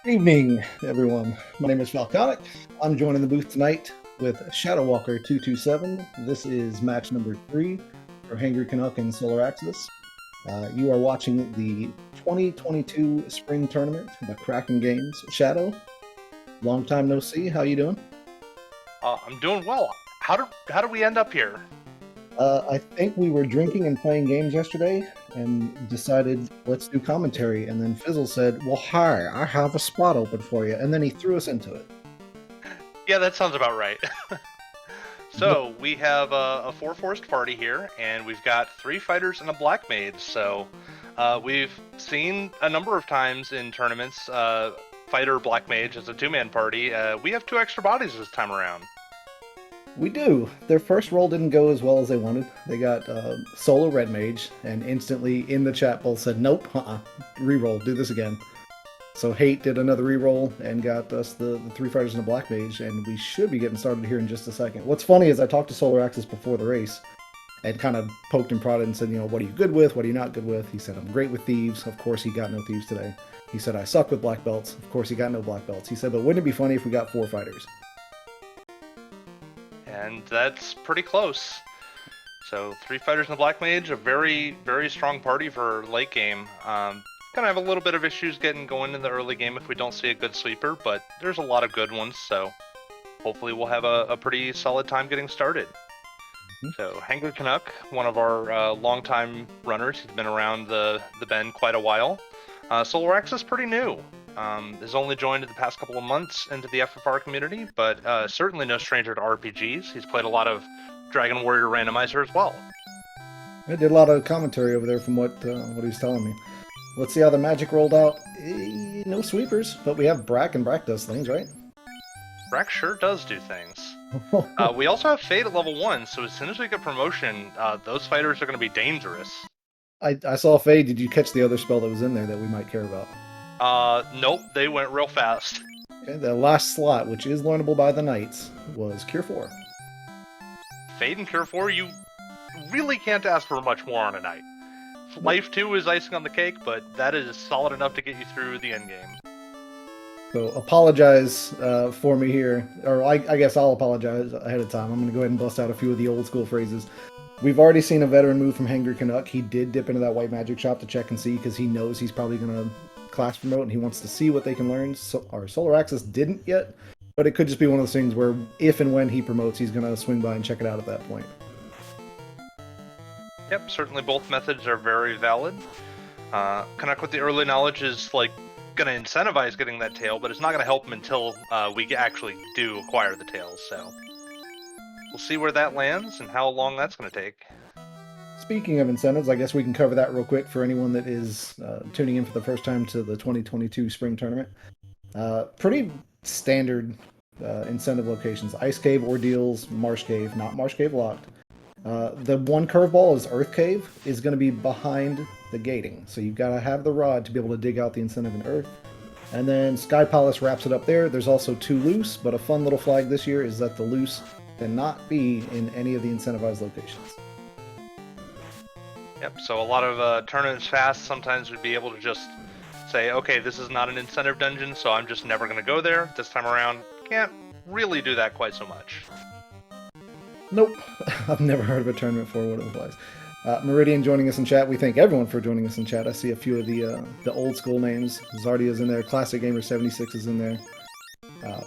Good evening, everyone. My name is Falconic. I'm joining the booth tonight with Shadow Walker 227. This is match number 3 for Hangry Canuck and Solaraxus. You are watching the 2022 Spring Tournament, the Kraken Games. Shadow, long time no see. How you doing? I'm doing well. How do we end up here? I think we were drinking and playing games yesterday and decided let's do commentary. And then Fizzle said, "Well, hi, I have a spot open for you." And then he threw us into it. Yeah, that sounds about right. So we have a four-forced party here, and we've got 3 fighters and a black mage. So we've seen a number of times in tournaments, fighter black mage as a 2-man party. We have 2 extra bodies this time around. We do. Their first roll didn't go as well as they wanted. They got solo red mage, and instantly in the chat both said, "Nope, reroll, do this again." So Hate did another reroll and got us the 3 fighters and a black mage, and we should be getting started here in just a second. What's funny is I talked to Solaraxus before the race and kind of poked and prodded and said, what are you good with? What are you not good with? He said, "I'm great with thieves." Of course, he got no thieves today. He said, "I suck with black belts." Of course, he got no black belts. He said, "But wouldn't it be funny if we got 4 fighters?" And that's pretty close. So 3 fighters and a black mage, a very, very strong party for late game. Gonna have a little bit of issues getting going in the early game if we don't see a good sweeper, but there's a lot of good ones, so hopefully we'll have a pretty solid time getting started. So Hangry Canuck, one of our longtime runners, he's been around the bend quite a while. Solaraxus pretty new. Has only joined in the past couple of months into the FFR community, but certainly no stranger to RPGs. He's played a lot of Dragon Warrior Randomizer as well. I did a lot of commentary over there from what he was telling me. Let's see how the magic rolled out. No sweepers, but we have Brack, and Brack does things, right? Brack sure does do things. We also have Fade at level 1, so as soon as we get promotion, those fighters are going to be dangerous. I saw Fade. Did you catch the other spell that was in there that we might care about? Nope, they went real fast. Okay, the last slot, which is learnable by the knights, was Cure 4. Fade and Cure 4, you really can't ask for much more on a knight. Life 2 is icing on the cake, but that is solid enough to get you through the endgame. So apologize for me here, or I guess I'll apologize ahead of time. I'm going to go ahead and bust out a few of the old school phrases. We've already seen a veteran move from Hangry Canuck. He did dip into that white magic shop to check and see because he knows he's probably going to class promote and he wants to see what they can learn. So our Solaraxus didn't yet, but it could just be one of those things where if and when he promotes, he's going to swing by and check it out at that point. Yep, certainly both methods are very valid. Canuck with the early knowledge is like going to incentivize getting that tail, but it's not going to help him until we actually do acquire the tails. So we'll see where that lands and how long that's going to take. Speaking of incentives, I guess we can cover that real quick for anyone that is tuning in for the first time to the 2022 Spring Tournament. Pretty standard incentive locations. Ice Cave, Ordeals, Marsh Cave, not Marsh Cave locked. The one curveball is Earth Cave is going to be behind the gating. So you've got to have the rod to be able to dig out the incentive in Earth. And then Sky Palace wraps it up there. There's also 2 loose, but a fun little flag this year is that the loose cannot be in any of the incentivized locations. Yep, so a lot of tournaments fast, sometimes we'd be able to just say, okay, this is not an incentive dungeon, so I'm just never going to go there. This time around, can't really do that quite so much. Nope, I've never heard of a tournament for what it applies. Meridian joining us in chat. We thank everyone for joining us in chat. I see a few of the old school names. Zardia's in there. Classic Gamer 76 is in there.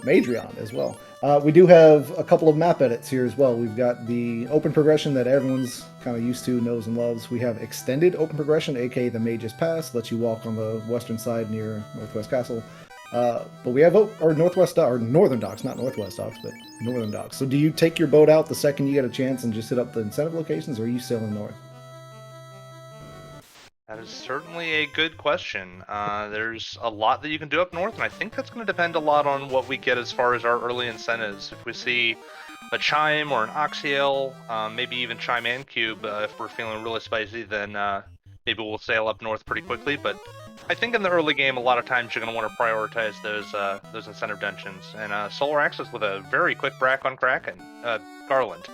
Madrion as well. We do have a couple of map edits here as well. We've got the open progression that everyone's kind of used to, knows and loves. We have extended open progression, aka the Mage's Pass, lets you walk on the western side near Northwest Castle. But we have our northern docks, not northwest docks, but northern docks. So do you take your boat out the second you get a chance and just hit up the incentive locations, or are you sailing north? That is certainly a good question. There's a lot that you can do up north, and I think that's going to depend a lot on what we get as far as our early incentives. If we see a Chime or an Oxyale, maybe even Chime and Cube, if we're feeling really spicy, then maybe we'll sail up north pretty quickly. But I think in the early game, a lot of times you're going to want to prioritize those incentive dungeons. And Solaraxus with a very quick brack on Kraken, Garland.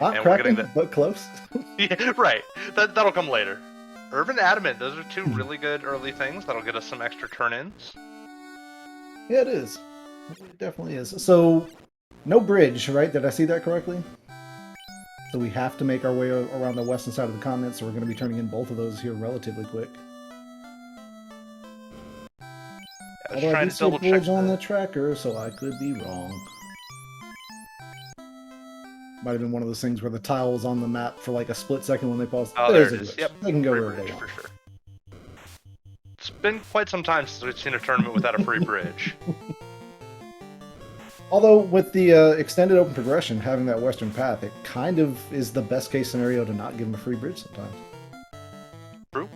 Not Kraken, but close. Yeah, right. That'll come later. Urban Adamant, those are 2 really good early things that'll get us some extra turn-ins. Yeah, it is. It definitely is. So, no bridge, right? Did I see that correctly? So we have to make our way around the western side of the continent, so we're going to be turning in both of those here relatively quick. I was Although I trying do to see a double check bridge on the tracker, so I could be wrong. Might have been one of those things where the tile was on the map for like a split second when they paused. Oh, There's there a it is. glitch. Yep. They can go Free wherever bridge they want. for sure. It's been quite some time since we've seen a tournament without a free bridge. Although with the extended open progression, having that western path, it kind of is the best case scenario to not give them a free bridge sometimes. True.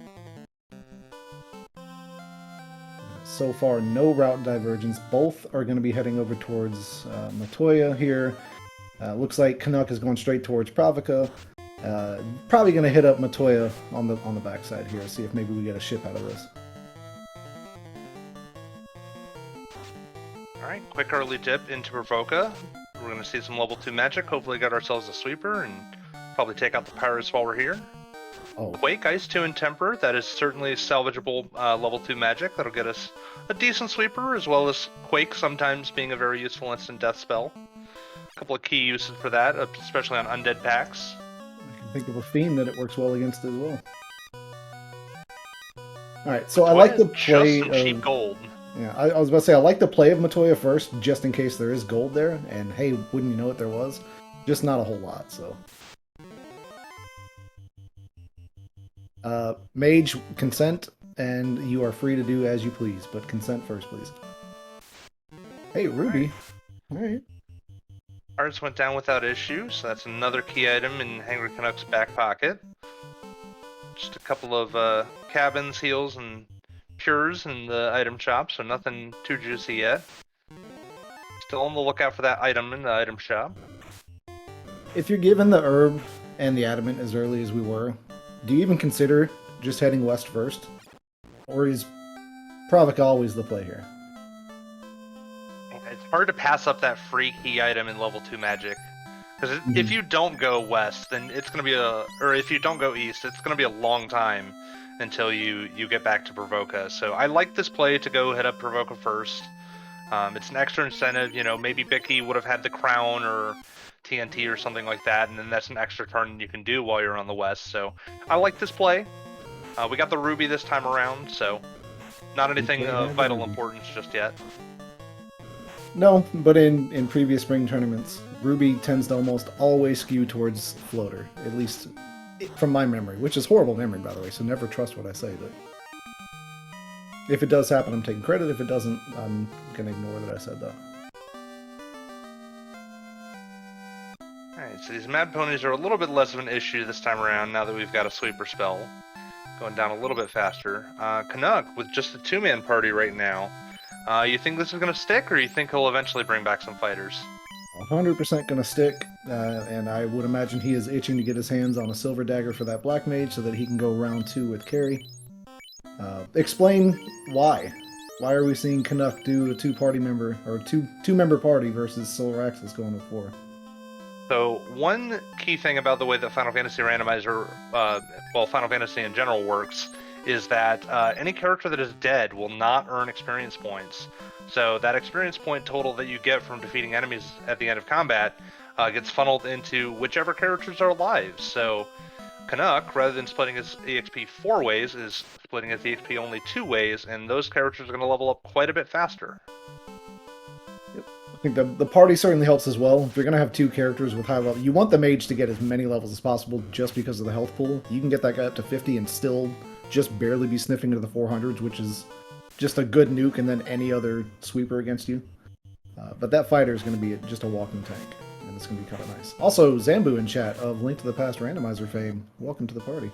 So far, no route divergence. Both are going to be heading over towards Matoya here. Looks like Canuck is going straight towards Pravica. Probably going to hit up Matoya on the backside here. See if maybe we get a ship out of this. Alright, quick early dip into Provoca. We're going to see some level 2 magic. Hopefully get ourselves a sweeper and probably take out the pirates while we're here. Oh, Quake, Ice 2, and Temper. That is certainly salvageable level 2 magic. That'll get us a decent sweeper, as well as Quake sometimes being a very useful instant death spell. A couple of key uses for that, especially on undead packs. I can think of a fiend that it works well against as well. Alright, so I like the play just some cheap of... gold. Yeah, I was about to say, I like the play of Matoya first, just in case there is gold there. And hey, wouldn't you know it, there was. Just not a whole lot, so... Mage, consent, and you are free to do as you please, but consent first, please. Hey, Ruby. Alright. Ours went down without issue, so that's another key item in Hangry Canuck's back pocket. Just a couple of cabins, heals, and pures in the item shop, so nothing too juicy yet. Still on the lookout for that item in the item shop. If you're given the herb and the adamant as early as we were, do you even consider just heading west first? Or is Pravica always the play here? It's hard to pass up that free key item in level 2 magic. Because if you don't go west, then it's going to be or if you don't go east, it's going to be a long time until you get back to Provoca. So I like this play to go hit up Provoca first. It's an extra incentive, maybe Bicky would have had the crown or TNT or something like that, and then that's an extra turn you can do while you're on the west. So I like this play. We got the Ruby this time around, so not anything of vital importance just yet. No, but in previous spring tournaments, Ruby tends to almost always skew towards floater, at least from my memory, which is horrible memory, by the way, so never trust what I say, but if it does happen, I'm taking credit. If it doesn't, I'm going to ignore that I said that. Alright, so these Mad Ponies are a little bit less of an issue this time around now that we've got a sweeper spell. Going down a little bit faster. Canuck, with just a 2-man party right now, you think this is going to stick, or you think he'll eventually bring back some fighters? 100% going to stick, and I would imagine he is itching to get his hands on a silver dagger for that black mage so that he can go round 2 with carry. Explain why. Why are we seeing Canuck do a two-member party versus Solaraxus going with 4? So one key thing about the way that Final Fantasy Randomizer, Final Fantasy in general works, is that any character that is dead will not earn experience points. So that experience point total that you get from defeating enemies at the end of combat gets funneled into whichever characters are alive. So Canuck, rather than splitting his EXP 4 ways, is splitting his EXP only 2 ways, and those characters are going to level up quite a bit faster. I think the party certainly helps as well. If you're going to have 2 characters with high level, you want the mage to get as many levels as possible just because of the health pool. You can get that guy up to 50 and still just barely be sniffing into the 400s, which is just a good nuke and then any other sweeper against you. But that fighter is going to be just a walking tank, and it's going to be kind of nice. Also, Zambu in chat of Link to the Past Randomizer fame, welcome to the party.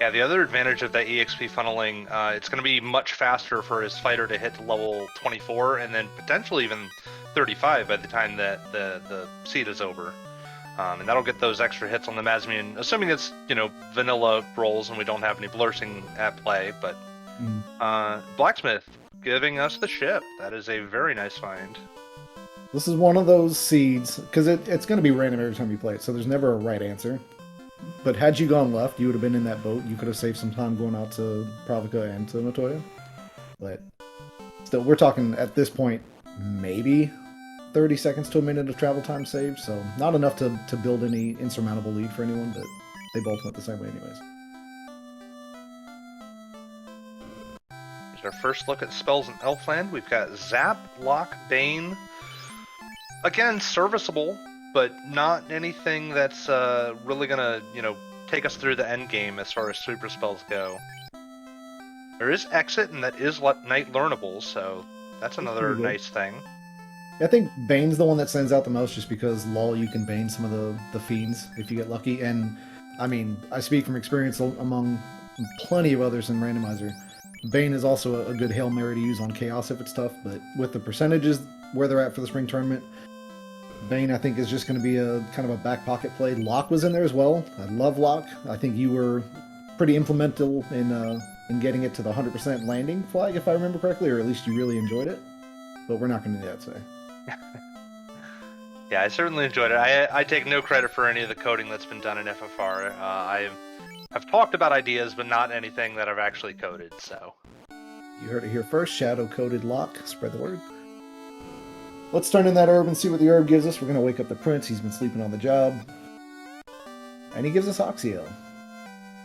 Yeah, the other advantage of that EXP funneling, it's going to be much faster for his fighter to hit level 24 and then potentially even 35 by the time that the seed is over. And that'll get those extra hits on the Mazmian, assuming it's, vanilla rolls and we don't have any blursing at play. But Blacksmith giving us the ship. That is a very nice find. This is one of those seeds, because it's going to be random every time you play it, so there's never a right answer. But had you gone left, you would have been in that boat. You could have saved some time going out to Pravica and to Matoya. But Still, we're talking at this point, maybe 30 seconds to a minute of travel time saved, so not enough to build any insurmountable lead for anyone, but they both went the same way anyways. Here's our first look at spells in Elfland. We've got Zap, Lock, Bane. Again, serviceable, but not anything that's really gonna, take us through the end game as far as super spells go. There is Exit, and that is Night Learnable, so that's another nice thing. I think Bane's the one that stands out the most just because, lol, you can Bane some of the fiends if you get lucky. And, I mean, I speak from experience among plenty of others in Randomizer. Bane is also a good Hail Mary to use on Chaos if it's tough, but with the percentages where they're at for the spring tournament, Bane, I think, is just going to be a kind of a back pocket play. Lock was in there as well. I love Lock. I think you were pretty implemental in getting it to the 100% landing flag, if I remember correctly, or at least you really enjoyed it. But we're not going to do that today. Yeah, I certainly enjoyed it. I take no credit for any of the coding that's been done in FFR. I've talked about ideas, but not anything that I've actually coded, so. You heard it here first. Shadow-coded Lock. Spread the word. Let's turn in that herb and see what the herb gives us. We're going to wake up the prince. He's been sleeping on the job. And he gives us Oxio.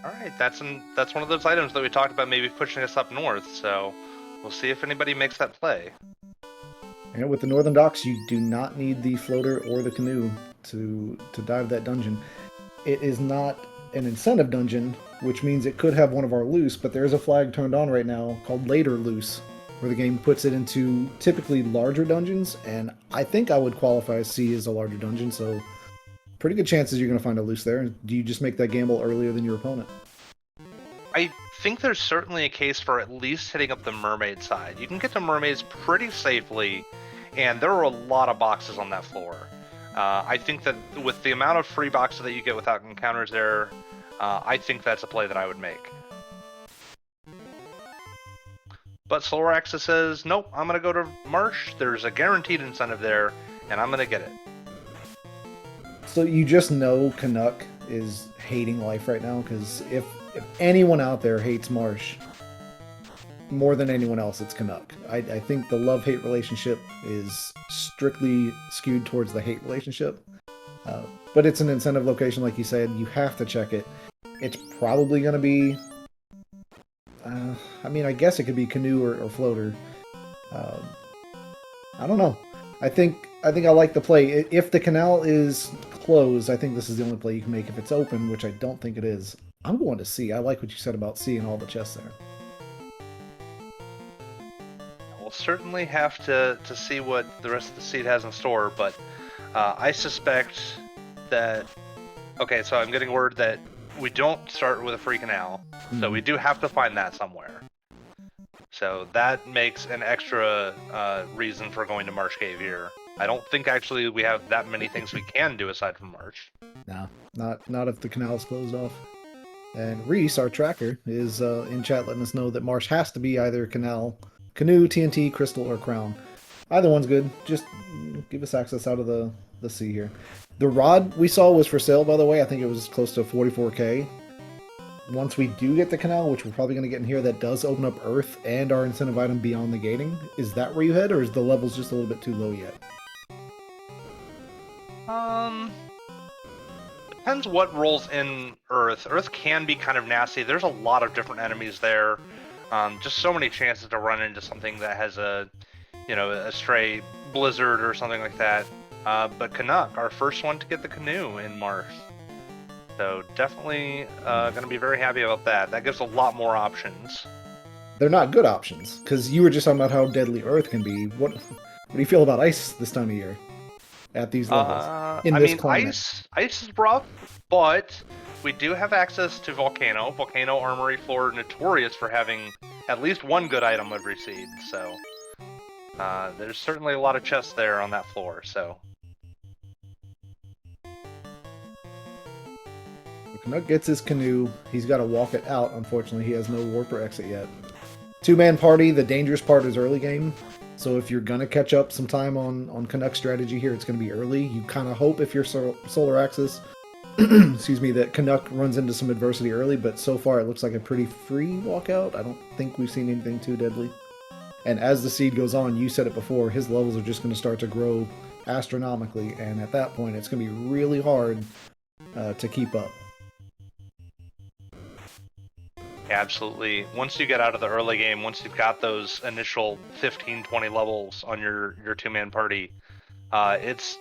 Alright, that's one of those items that we talked about maybe pushing us up north, so we'll see if anybody makes that play. And with the Northern Docks, you do not need the floater or the canoe to dive that dungeon. It is not an incentive dungeon, which means it could have one of our loose, but there is a flag turned on right now called Later Loose, where the game puts it into typically larger dungeons, and I think I would qualify as C as a larger dungeon, so pretty good chances you're going to find a loose there. Do you just make that gamble earlier than your opponent? I think there's certainly a case for at least hitting up the mermaid side. You can get to mermaids pretty safely, and there are a lot of boxes on that floor. I think that with the amount of free boxes that you get without encounters there, I think that's a play that I would make. But Solaraxus says, nope, I'm going to go to Marsh. There's a guaranteed incentive there, and I'm going to get it. So you just know Canuck is hating life right now, because if anyone out there hates Marsh more than anyone else, it's Canuck. I think the love-hate relationship is strictly skewed towards the hate relationship. But it's an incentive location, like you said. You have to check it. It's probably going to be... I mean, I guess it could be canoe or floater. I don't know. I think I like the play. If the canal is closed, I think this is the only play you can make. If it's open, which I don't think it is, I'm going to C. I like what you said about C and all the chests there. We'll certainly have to see what the rest of the seed has in store, but I suspect that... Okay, so I'm getting word that we don't start with a free canal, so we do have to find that somewhere. So that makes an extra reason for going to Marsh Cave here. I don't think actually we have that many things we can do aside from Marsh. No, not if the canal is closed off. And Reese, our tracker, is in chat letting us know that Marsh has to be either canoe, TNT, crystal, or crown. Either one's good. Just give us access out of the sea here. The rod we saw was for sale, by the way. I think it was close to 44k. Once we do get the canal, which we're probably going to get in here, that does open up Earth and our incentive item beyond the gating. Is that where you head, or is the levels just a little bit too low yet? Depends what rolls in Earth. Earth can be kind of nasty. There's a lot of different enemies there. Just so many chances to run into something that has a stray blizzard or something like that. But Canuck, our first one to get the canoe in Marsh. So definitely going to be very happy about that. That gives a lot more options. They're not good options, because you were just talking about how deadly Earth can be. What do you feel about ice this time of year? At these levels? Ice is rough, but we do have access to Volcano. Volcano Armory floor notorious for having at least one good item every seed, so there's certainly a lot of chests there on that floor, so... Canuck gets his canoe. He's got to walk it out. Unfortunately, he has no warp or exit yet. Two-man party. The dangerous part is early game. So if you're going to catch up some time on Canuck strategy here, it's going to be early. You kind of hope if you're Solaraxus, excuse me, that Canuck runs into some adversity early, but so far it looks like a pretty free walkout. I don't think we've seen anything too deadly. And as the seed goes on, you said it before, his levels are just going to start to grow astronomically, and at that point, it's going to be really hard to keep up. Yeah, absolutely. Once you get out of the early game, once you've got those initial 15, 20 levels on your two-man party, it's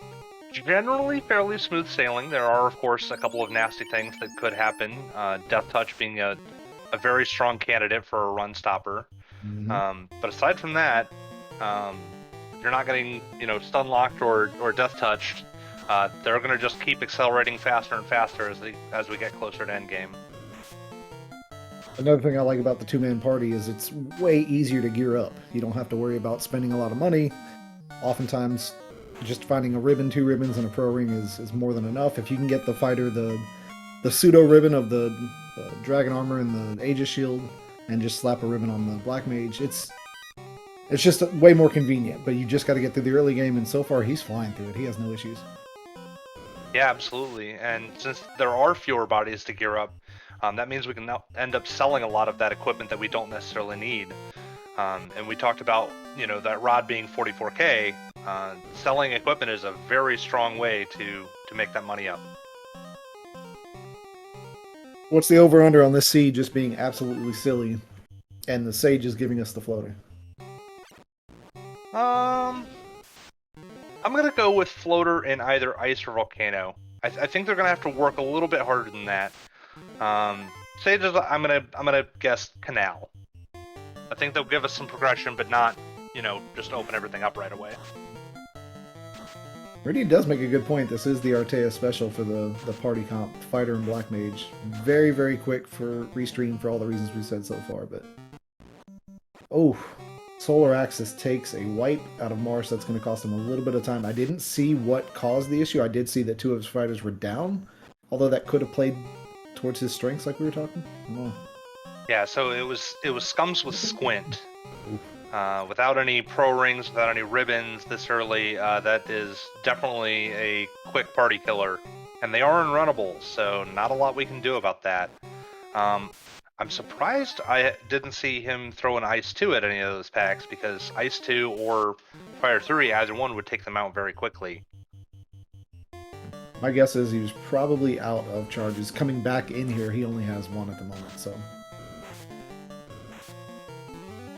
generally fairly smooth sailing. There are, of course, a couple of nasty things that could happen. Death Touch being a very strong candidate for a run stopper. But aside from that, you're not getting, stun locked or death touched. They're going to just keep accelerating faster and faster as we get closer to endgame. Another thing I like about the two-man party is it's way easier to gear up. You don't have to worry about spending a lot of money. Oftentimes, just finding a ribbon, 2 ribbons, and a pro ring is more than enough. If you can get the fighter the pseudo ribbon of the dragon armor and the Aegis shield, and just slap a ribbon on the black mage, it's just way more convenient. But you just got to get through the early game, and so far he's flying through it. He has no issues. Yeah, absolutely. And since there are fewer bodies to gear up, that means we can now end up selling a lot of that equipment that we don't necessarily need. And we talked about, that rod being 44k. Selling equipment is a very strong way to make that money up. What's the over-under on this seed just being absolutely silly, and the sage is giving us the floater? I'm gonna go with floater in either ice or volcano. I think they're gonna have to work a little bit harder than that. Sage is, I'm gonna guess canal. I think they'll give us some progression, but not, just open everything up right away. Rudy does make a good point. This is the Artea special for the party comp, fighter and black mage. Very, very quick for restream for all the reasons we said so far, but... Oh, Solaraxus takes a wipe out of Mars. That's going to cost him a little bit of time. I didn't see what caused the issue. I did see that 2 of his fighters were down, although that could have played towards his strengths like we were talking. Oh. Yeah, so it was Scums with Squint. Without any pro rings, without any ribbons this early, that is definitely a quick party killer. And they are unrunnable, so not a lot we can do about that. I'm surprised I didn't see him throw an Ice 2 at any of those packs, because Ice 2 or Fire 3, either one would take them out very quickly. My guess is he was probably out of charges. Coming back in here, he only has 1 at the moment, so...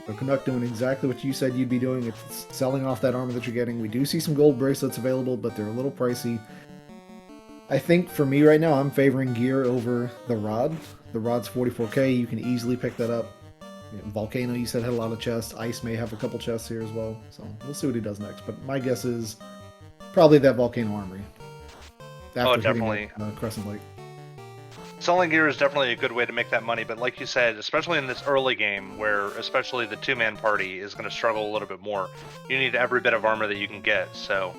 So Canuck doing exactly what you said you'd be doing. It's selling off that armor that you're getting. We do see some gold bracelets available, but they're a little pricey. I think for me right now, I'm favoring gear over the rod. The rod's 44k. You can easily pick that up. Volcano, you said, had a lot of chests. Ice may have a couple chests here as well. So we'll see what he does next. But my guess is probably that Volcano Armory. Oh, definitely. Crescent Lake. Selling gear is definitely a good way to make that money, but like you said, especially in this early game, where especially the two-man party is going to struggle a little bit more, you need every bit of armor that you can get. So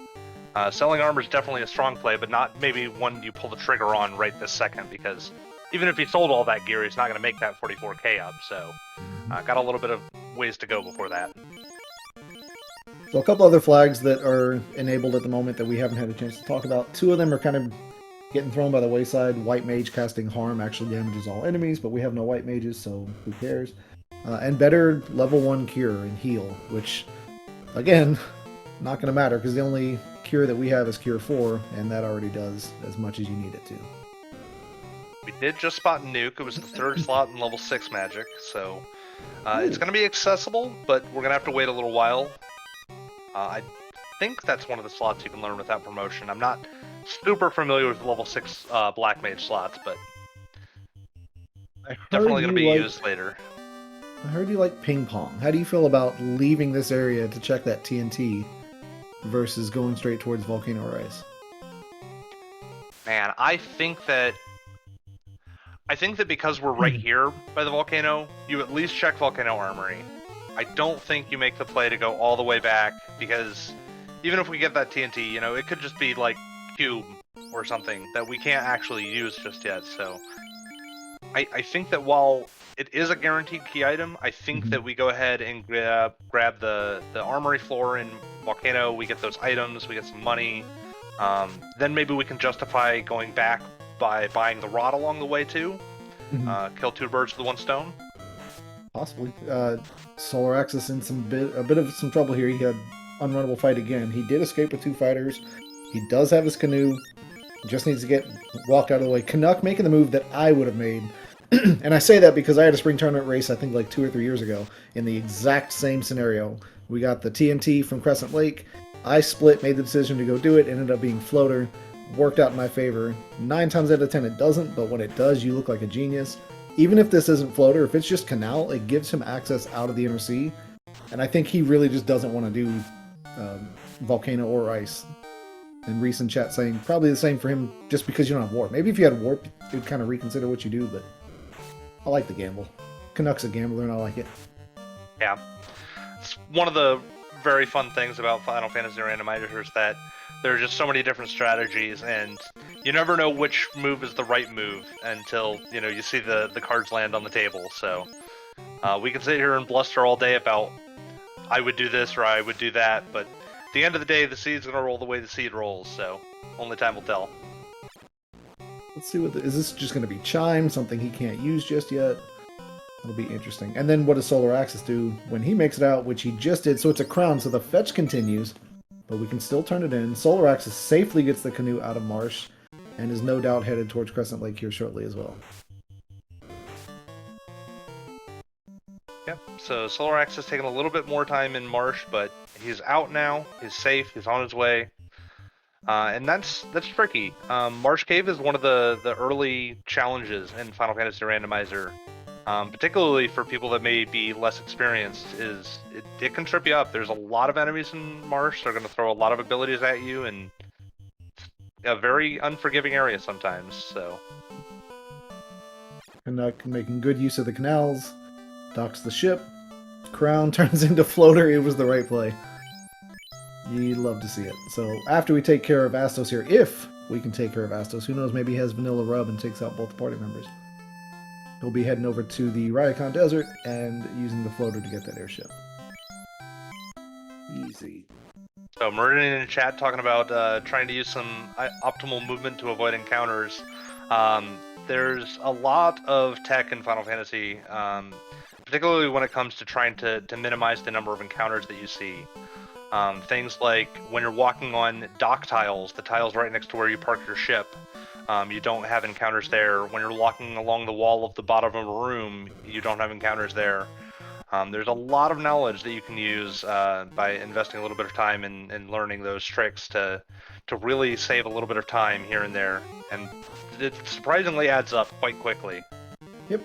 selling armor is definitely a strong play, but not maybe one you pull the trigger on right this second, because even if he sold all that gear, he's not going to make that 44k up. So got a little bit of ways to go before that. So a couple other flags that are enabled at the moment that we haven't had a chance to talk about. 2 of them are kind of getting thrown by the wayside. White Mage casting harm actually damages all enemies, but we have no white mages, so who cares? And better level 1 cure and heal, which, again, not going to matter, because the only cure that we have is cure 4, and that already does as much as you need it to. We did just spot Nuke. It was the 3rd slot in level 6 magic, so it's going to be accessible, but we're going to have to wait a little while. I think that's one of the slots you can learn without promotion. I'm not super familiar with level 6 Black Mage slots, but definitely going to be used later. I heard you like ping pong. How do you feel about leaving this area to check that TNT versus going straight towards Volcano or Ice? Man, I think that because we're right here by the volcano, you at least check Volcano Armory. I don't think you make the play to go all the way back, because even if we get that TNT, it could just be like cube or something that we can't actually use just yet. So I think that while it is a guaranteed key item, I think that we go ahead and grab the armory floor in Volcano. We get those items, we get some money. Then maybe we can justify going back by buying the rod along the way too. Kill 2 birds with 1 stone. Possibly. Solaraxus in a bit of some trouble here. He had unrunnable fight again. He did escape with 2 fighters. He does have his canoe. Just needs to get walked out of the way. Canuck making the move that I would have made. And I say that because I had a spring tournament race, I think like 2 or 3 years ago, in the exact same scenario. We got the TNT from Crescent Lake. I split, made the decision to go do it, ended up being floater. Worked out in my favor. 9 times out of 10 it doesn't, but when it does, you look like a genius. Even if this isn't floater, if it's just canal, it gives him access out of the inner sea. And I think he really just doesn't want to do volcano or ice. And Reese in chat saying probably the same for him just because you don't have warp. Maybe if you had warp, you'd kind of reconsider what you do, but I like the gamble. Canuck's a gambler and I like it. Yeah. It's one of the very fun things about Final Fantasy Randomizer is that there are just so many different strategies, and you never know which move is the right move until, you know, you see the cards land on the table. So we can sit here and bluster all day about I would do this or I would do that, but at the end of the day, the seed's going to roll the way the seed rolls, so only time will tell. Let's see is this just going to be Chime, something he can't use just yet? It'll be interesting. And then what does Solaraxus do when he makes it out, which he just did? So it's a crown, so the fetch continues, but we can still turn it in. Solaraxus safely gets the canoe out of marsh and is no doubt headed towards Crescent Lake here shortly as well. Yep, so Solaraxus taking a little bit more time in marsh, but he's out now, he's safe, he's on his way. And that's tricky. Marsh Cave is one of the early challenges in Final Fantasy Randomizer. Particularly for people that may be less experienced, is it can trip you up. There's a lot of enemies in Marsh. They're going to throw a lot of abilities at you, and it's a very unforgiving area sometimes. So, Canuck making good use of the canals, docks the ship, crown turns into floater. It was the right play. You'd love to see it. So after we take care of Astos here, if we can take care of Astos, who knows, maybe he has Vanilla Rub and takes out both the party members. He'll be heading over to the Ryokan Desert and using the floater to get that airship. Easy. So Meridian in the chat talking about trying to use some optimal movement to avoid encounters. There's a lot of tech in Final Fantasy, particularly when it comes to trying to minimize the number of encounters that you see. Things like when you're walking on dock tiles, the tiles right next to where you park your ship, you don't have encounters there. When you're walking along the wall of the bottom of a room, you don't have encounters there. There's a lot of knowledge that you can use by investing a little bit of time in learning those tricks to really save a little bit of time here and there. And it surprisingly adds up quite quickly. Yep.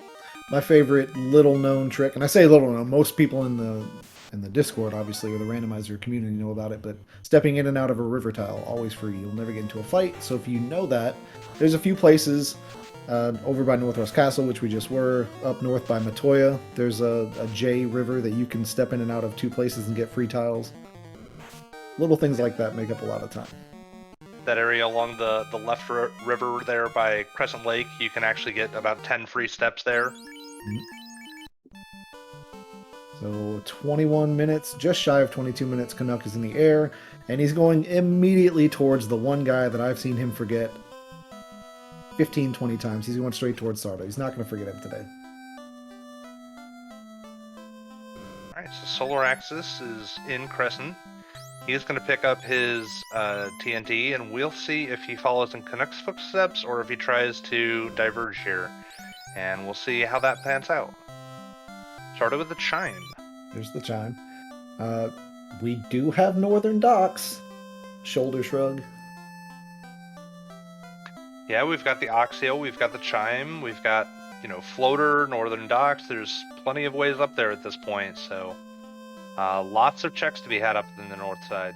My favorite little known trick, and I say little known, most people in the Discord, obviously, or the randomizer community know about it, but stepping in and out of a river tile, always free. You'll never get into a fight, so if you know that, there's a few places over by Northwest Castle, which we just were, up north by Matoya. There's a J river that you can step in and out of 2 places and get free tiles. Little things like that make up a lot of time. That area along the left river there by Crescent Lake, you can actually get about 10 free steps there. Mm-hmm. So 21 minutes, just shy of 22 minutes, Canuck is in the air, and he's going immediately towards the one guy that I've seen him forget 15, 20 times. He's going straight towards Sarda. He's not going to forget him today. Alright, so Solaraxus is in Crescent. He's going to pick up his TNT, and we'll see if he follows in Canuck's footsteps or if he tries to diverge here. And we'll see how that pans out. Started with the chime. There's the chime. We do have northern docks. Shoulder shrug. Yeah, we've got the Oxio, we've got the chime, we've got, floater, northern docks. There's plenty of ways up there at this point, so lots of checks to be had up in the north side.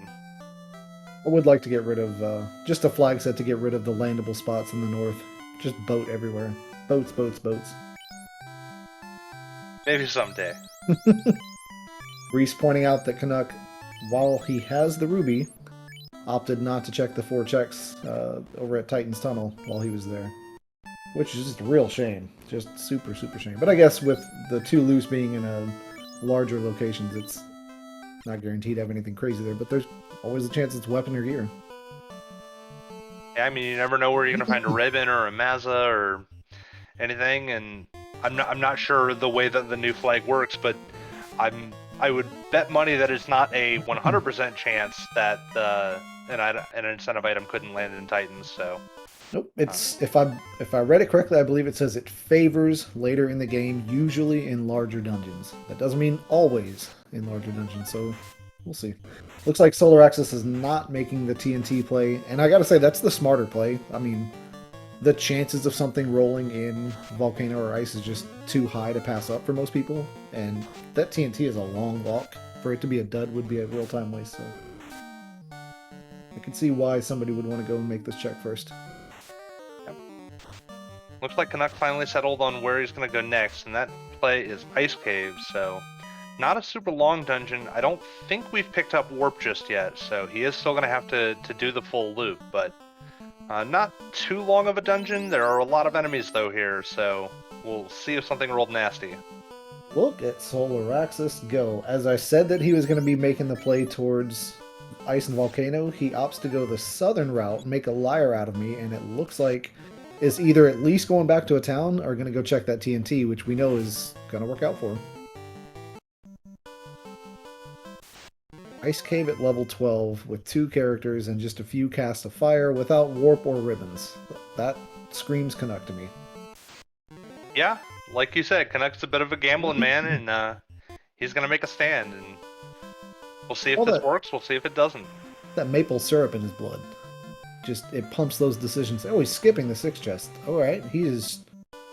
I would like to get rid of just a flag set to get rid of the landable spots in the north. Just boat everywhere. Boats, boats, boats. Maybe someday. Reese pointing out that Canuck, while he has the ruby, opted not to check the 4 checks over at Titan's Tunnel while he was there. Which is just a real shame. Just super, super shame. But I guess with the 2 loose being in larger locations, it's not guaranteed to have anything crazy there, but there's always a chance it's weapon or gear. Yeah, I mean, you never know where you're going to find a ribbon or a Mazza or anything, and I'm not sure the way that the new flag works, but I would bet money that it's not a 100% chance that an incentive item couldn't land in Titans. So Nope. It's if I read it correctly, I believe it says it favors later in the game, usually in larger dungeons. That doesn't mean always in larger dungeons, so we'll see. Looks like Solaraxus is not making the TNT play, and I gotta say that's the smarter play. I mean, the chances of something rolling in volcano or ice is just too high to pass up for most people, and that TNT is a long walk. For it to be a dud would be a real-time waste, so I can see why somebody would want to go and make this check first. looks like Canuck finally settled on where he's going to go next, and that play is Ice Cave. So not a super long dungeon. I don't think we've picked up Warp just yet, so he is still going to have to do the full loop, but not too long of a dungeon. There are a lot of enemies, though, here, so we'll see if something rolled nasty. Look at Solaraxus go. As I said that he was going to be making the play towards Ice and Volcano, he opts to go the southern route, make a liar out of me, and it looks like is either at least going back to a town or going to go check that TNT, which we know is going to work out for him. Ice Cave at level 12 with 2 characters and just a few casts of fire without warp or ribbons. That screams Canuck to me. Yeah, like you said, Canuck's a bit of a gambling man, and he's going to make a stand, and we'll see if this works, we'll see if it doesn't. That maple syrup in his blood. Just, it pumps those decisions. Oh, he's skipping the 6 chest. Alright, he is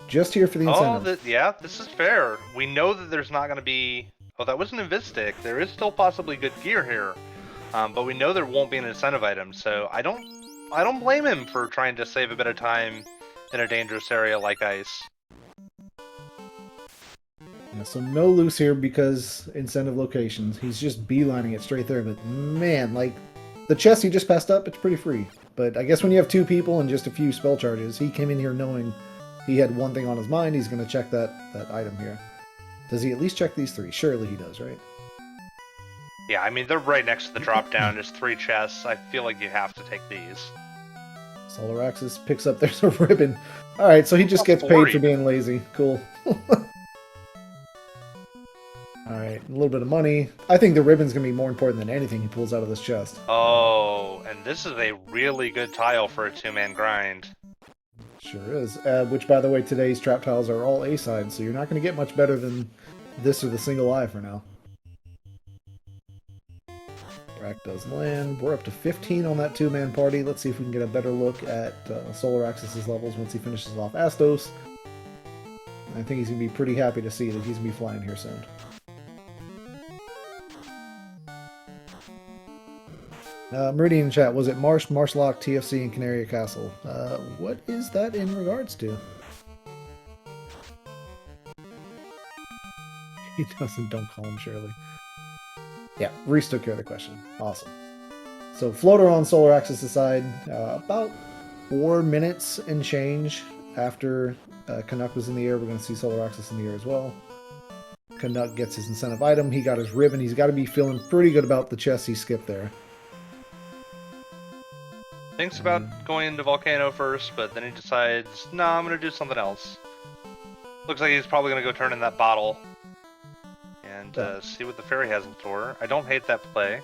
just here for the incentive. Yeah, this is fair. We know that there's not going to be... Oh, that was an invis stick. There is still possibly good gear here. But we know there won't be an incentive item, so I don't blame him for trying to save a bit of time in a dangerous area like ice. Yeah, so no loose here because incentive locations. He's just beelining it straight there, but man, like, the chest he just passed up, it's pretty free. But I guess when you have 2 people and just a few spell charges, he came in here knowing he had one thing on his mind. He's going to check that item here. Does he at least check these 3? Surely he does, right? Yeah, I mean, they're right next to the drop down. There's 3 chests. I feel like you have to take these. Solaraxus picks up, there's a ribbon. Alright, so he just gets paid for being lazy. Cool. Alright, a little bit of money. I think the ribbon's going to be more important than anything he pulls out of this chest. Oh, and this is a really good tile for a 2-man grind. Sure is. Which, by the way, today's trap tiles are all A-side, so you're not going to get much better than this or the single eye for now. Rack does land. We're up to 15 on that 2-man party. Let's see if we can get a better look at Solaraxus' levels once he finishes off Astos. I think he's going to be pretty happy to see that he's going to be flying here soon. Meridian chat, was it Marsh, Marshlock, TFC, and Canaria Castle? What is that in regards to? He doesn't, don't call him Shirley. Yeah, Reese took care of the question. Awesome. So floater on Solaraxus' side, about 4 minutes and change after Canuck was in the air. We're going to see Solaraxus in the air as well. Canuck gets his incentive item. He got his ribbon. He's got to be feeling pretty good about the chest he skipped there. Thinks about going into Volcano first, but then he decides, no, I'm going to do something else. Looks like he's probably going to go turn in that bottle and see what the fairy has in store. I don't hate that play.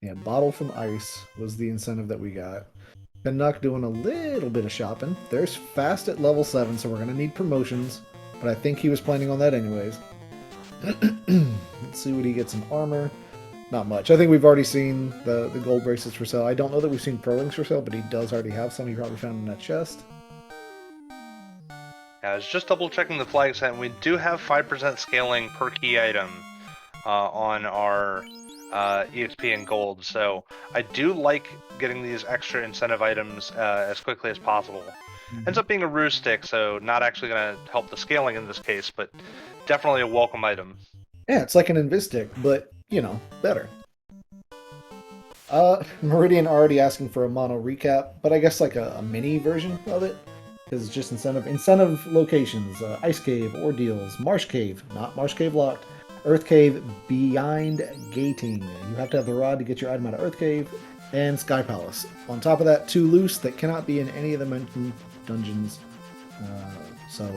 Yeah, bottle from ice was the incentive that we got. Canuck doing a little bit of shopping. There's fast at level 7, so we're going to need promotions, but I think he was planning on that anyways. Let's see what he gets in armor. Not much. I think we've already seen the gold bracelets for sale. I don't know that we've seen Pro Links for sale, but he does already have some. He probably found in that chest. Yeah, I was just double checking the flag set, and we do have 5% scaling per key item on our EXP and gold. So I do like getting these extra incentive items as quickly as possible. Ends up being a ruse stick, so not actually going to help the scaling in this case, but definitely a welcome item. Yeah, it's like an invis stick, but you know, better. Meridian already asking for a mono recap, but I guess like a mini version of it. Because it's just incentive locations, Ice Cave, Ordeals, Marsh Cave, not Marsh Cave locked, Earth Cave, Behind Gating. You have to have the rod to get your item out of Earth Cave, and Sky Palace. On top of that, 2 loose that cannot be in any of the mentioned dungeons. So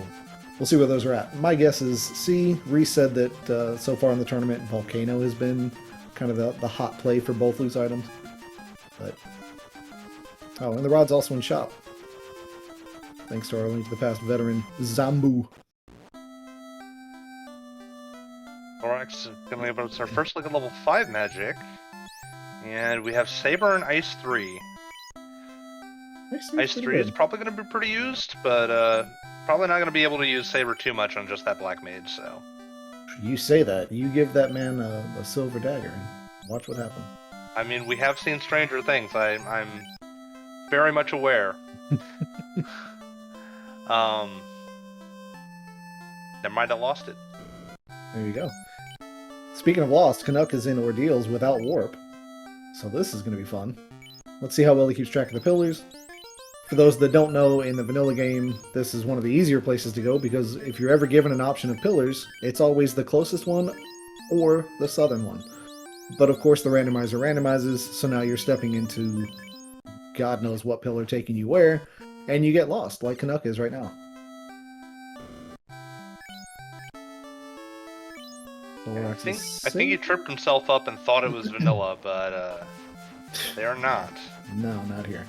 we'll see where those are at. My guess is C. Reese said that so far in the tournament, Volcano has been kind of the hot play for both loose items. But oh, and the rod's also in shop. Thanks to our Link to the Past veteran, Zambu. Solaraxus is going to give us our first look at level 5 magic. And we have Saber and Ice 3. Ice 3 is probably going to be pretty used, but probably not going to be able to use Saber too much on just that Black Mage, so. You say that. You give that man a silver dagger and watch what happens. I mean, we have seen stranger things. I'm very much aware. Never mind, I lost it. There you go. Speaking of lost, Canuck is in ordeals without warp. So this is going to be fun. Let's see how well he keeps track of the pillars. For those that don't know, in the vanilla game, this is one of the easier places to go because if you're ever given an option of pillars, it's always the closest one or the southern one. But of course the randomizer randomizes, so now you're stepping into God knows what pillar taking you where, and you get lost, like Canuck is right now. I think he tripped himself up and thought it was vanilla, but they are not. No, not here.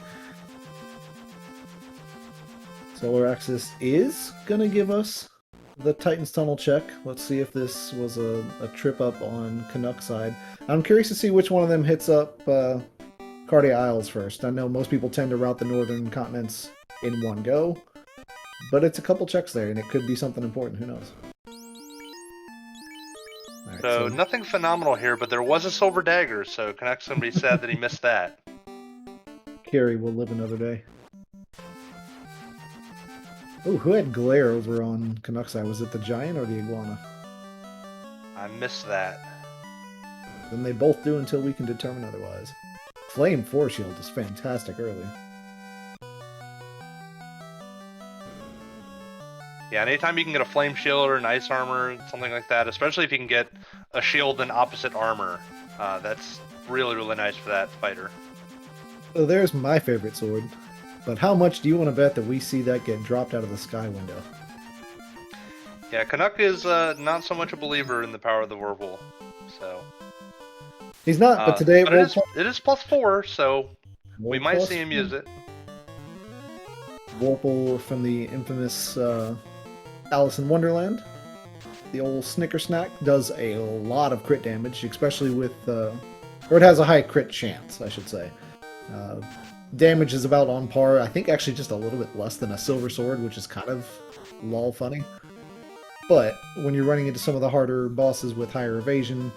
Solaraxus is going to give us the Titan's Tunnel check. Let's see if this was a trip up on Canuck's side. I'm curious to see which one of them hits up Cardia Isles first. I know most people tend to route the northern continents in one go, but it's a couple checks there, and it could be something important. Who knows? Right, so nothing phenomenal here, but there was a silver dagger, so Canuck's going to be sad that he missed that. Carrie will live another day. Oh, who had glare over on Canuck's side? Was it the giant or the iguana? I missed that. Then they both do until we can determine otherwise. Flame Force Shield is fantastic early. Yeah, anytime you can get a flame shield or an ice armor, something like that, especially if you can get a shield and opposite armor, that's really, really nice for that fighter. So there's my favorite sword. But how much do you want to bet that we see that get dropped out of the sky window? Yeah, Canuck is not so much a believer in the power of the Whirlpool, so... He's not, but today... But it is +4, so we might see him use it. Whirlpool from the infamous Alice in Wonderland. The old Snicker Snack does a lot of crit damage, especially with... or it has a high crit chance, I should say. Damage is about on par. I think actually just a little bit less than a silver sword, which is kind of lol funny. But when you're running into some of the harder bosses with higher evasion,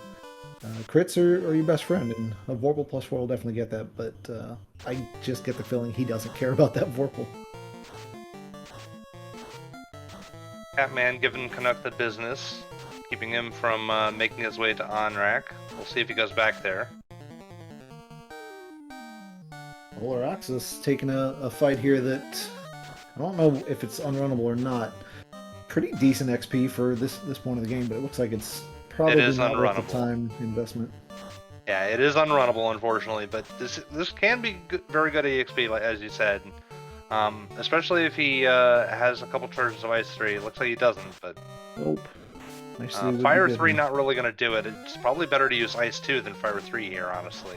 crits are your best friend, and a Vorpal +4 will definitely get that, but I just get the feeling he doesn't care about that Vorpal. Catman giving Canuck the business, keeping him from making his way to Onrak. We'll see if he goes back there. Solaraxus taking a fight here that I don't know if it's unrunnable or not. Pretty decent XP for this point of the game, but it looks like it's probably not worth the time investment. Yeah, it is unrunnable, unfortunately, but this can be very good EXP, like, as you said. Especially if he has a couple turns of Ice 3. It looks like he doesn't, but... Nope. Fire 3 not really going to do it. It's probably better to use Ice 2 than Fire 3 here, honestly.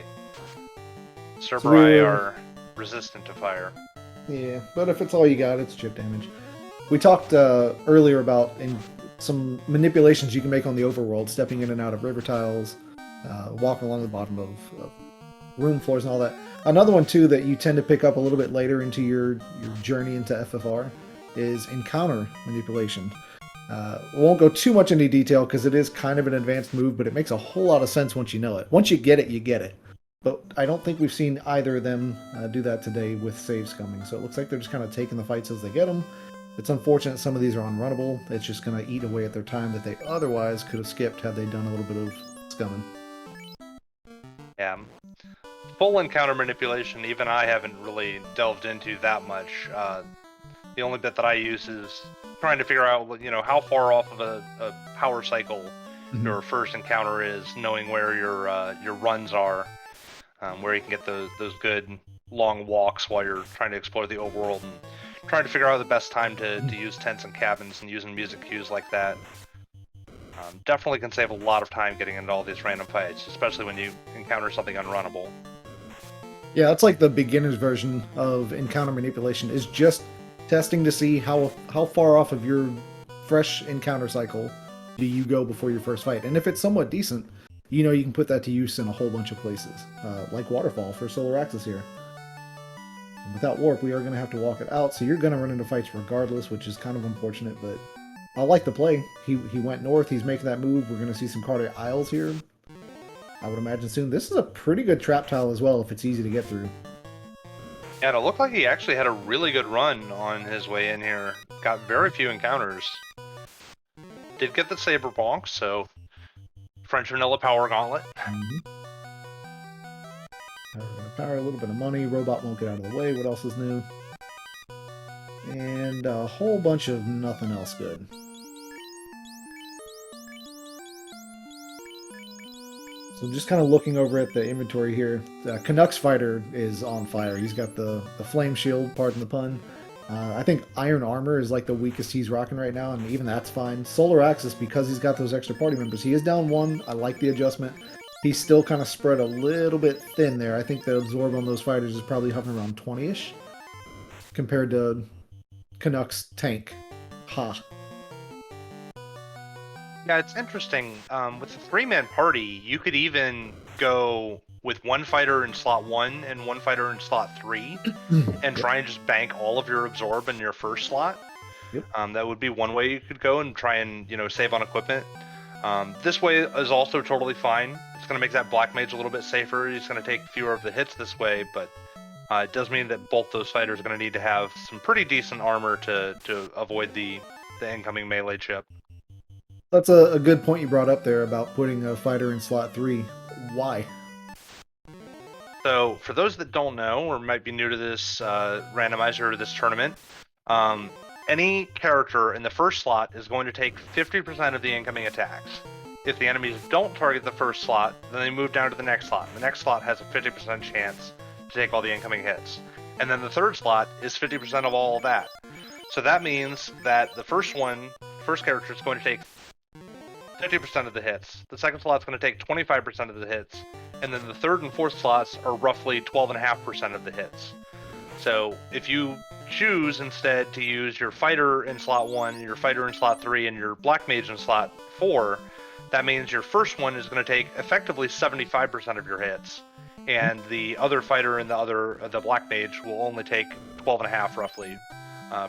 Cerberus are resistant to fire. Yeah, but if it's all you got, it's chip damage. We talked earlier about some manipulations you can make on the overworld, stepping in and out of river tiles, walking along the bottom of room floors and all that. Another one, too, that you tend to pick up a little bit later into your journey into FFR is encounter manipulation. We won't go too much into detail because it is kind of an advanced move, but it makes a whole lot of sense once you know it. Once you get it, you get it. But I don't think we've seen either of them do that today with saves coming. So it looks like they're just kind of taking the fights as they get them. It's unfortunate some of these are unrunnable. It's just going to eat away at their time that they otherwise could have skipped had they done a little bit of scumming. Yeah. Full encounter manipulation, even I haven't really delved into that much. The only bit that I use is trying to figure out, how far off of a power cycle your first encounter is, knowing where your runs are. Where you can get those good long walks while you're trying to explore the overworld and trying to figure out the best time to use tents and cabins and using music cues like that. Definitely can save a lot of time getting into all these random fights, especially when you encounter something unrunnable. Yeah, that's like the beginner's version of encounter manipulation, is just testing to see how far off of your fresh encounter cycle do you go before your first fight. And if it's somewhat decent, you know you can put that to use in a whole bunch of places, like Waterfall for Solaraxus here. And without Warp, we are going to have to walk it out, so you're going to run into fights regardless, which is kind of unfortunate, but I like the play. He went north, he's making that move. We're going to see some Carter Isles here, I would imagine soon. This is a pretty good trap tile as well if it's easy to get through. Yeah, and it looked like he actually had a really good run on his way in here. Got very few encounters. Did get the Saber Bonk, so French Vanilla Power Gauntlet. We're going to power a little bit of money. Robot won't get out of the way. What else is new? And a whole bunch of nothing else good. So just kind of looking over at the inventory here, Canucks Fighter is on fire. He's got the flame shield, pardon the pun. I think Iron Armor is like the weakest he's rocking right now, and even that's fine. Solaraxus, because he's got those extra party members, he is down 1. I like the adjustment. He's still kind of spread a little bit thin there. I think the absorb on those fighters is probably hovering around 20-ish compared to Canucks tank. Ha. Yeah, it's interesting. With the 3-man party, you could even go with 1 fighter in slot 1 and 1 fighter in slot 3 and try and just bank all of your absorb in your first slot. Yep. That would be one way you could go and try and, save on equipment. This way is also totally fine. It's going to make that Black Mage a little bit safer. He's going to take fewer of the hits this way, but it does mean that both those fighters are going to need to have some pretty decent armor to avoid the incoming melee chip. That's a good point you brought up there about putting a fighter in slot 3. Why? So, for those that don't know, or might be new to this randomizer or this tournament, any character in the first slot is going to take 50% of the incoming attacks. If the enemies don't target the first slot, then they move down to the next slot. The next slot has a 50% chance to take all the incoming hits. And then the third slot is 50% of all of that. So that means that the first character is going to take 50% of the hits. The second slot's going to take 25% of the hits. And then the third and fourth slots are roughly 12.5% of the hits. So if you choose instead to use your fighter in slot 1, your fighter in slot 3, and your Black Mage in slot 4, that means your first one is going to take effectively 75% of your hits. And the other fighter and the Black Mage will only take 12.5 roughly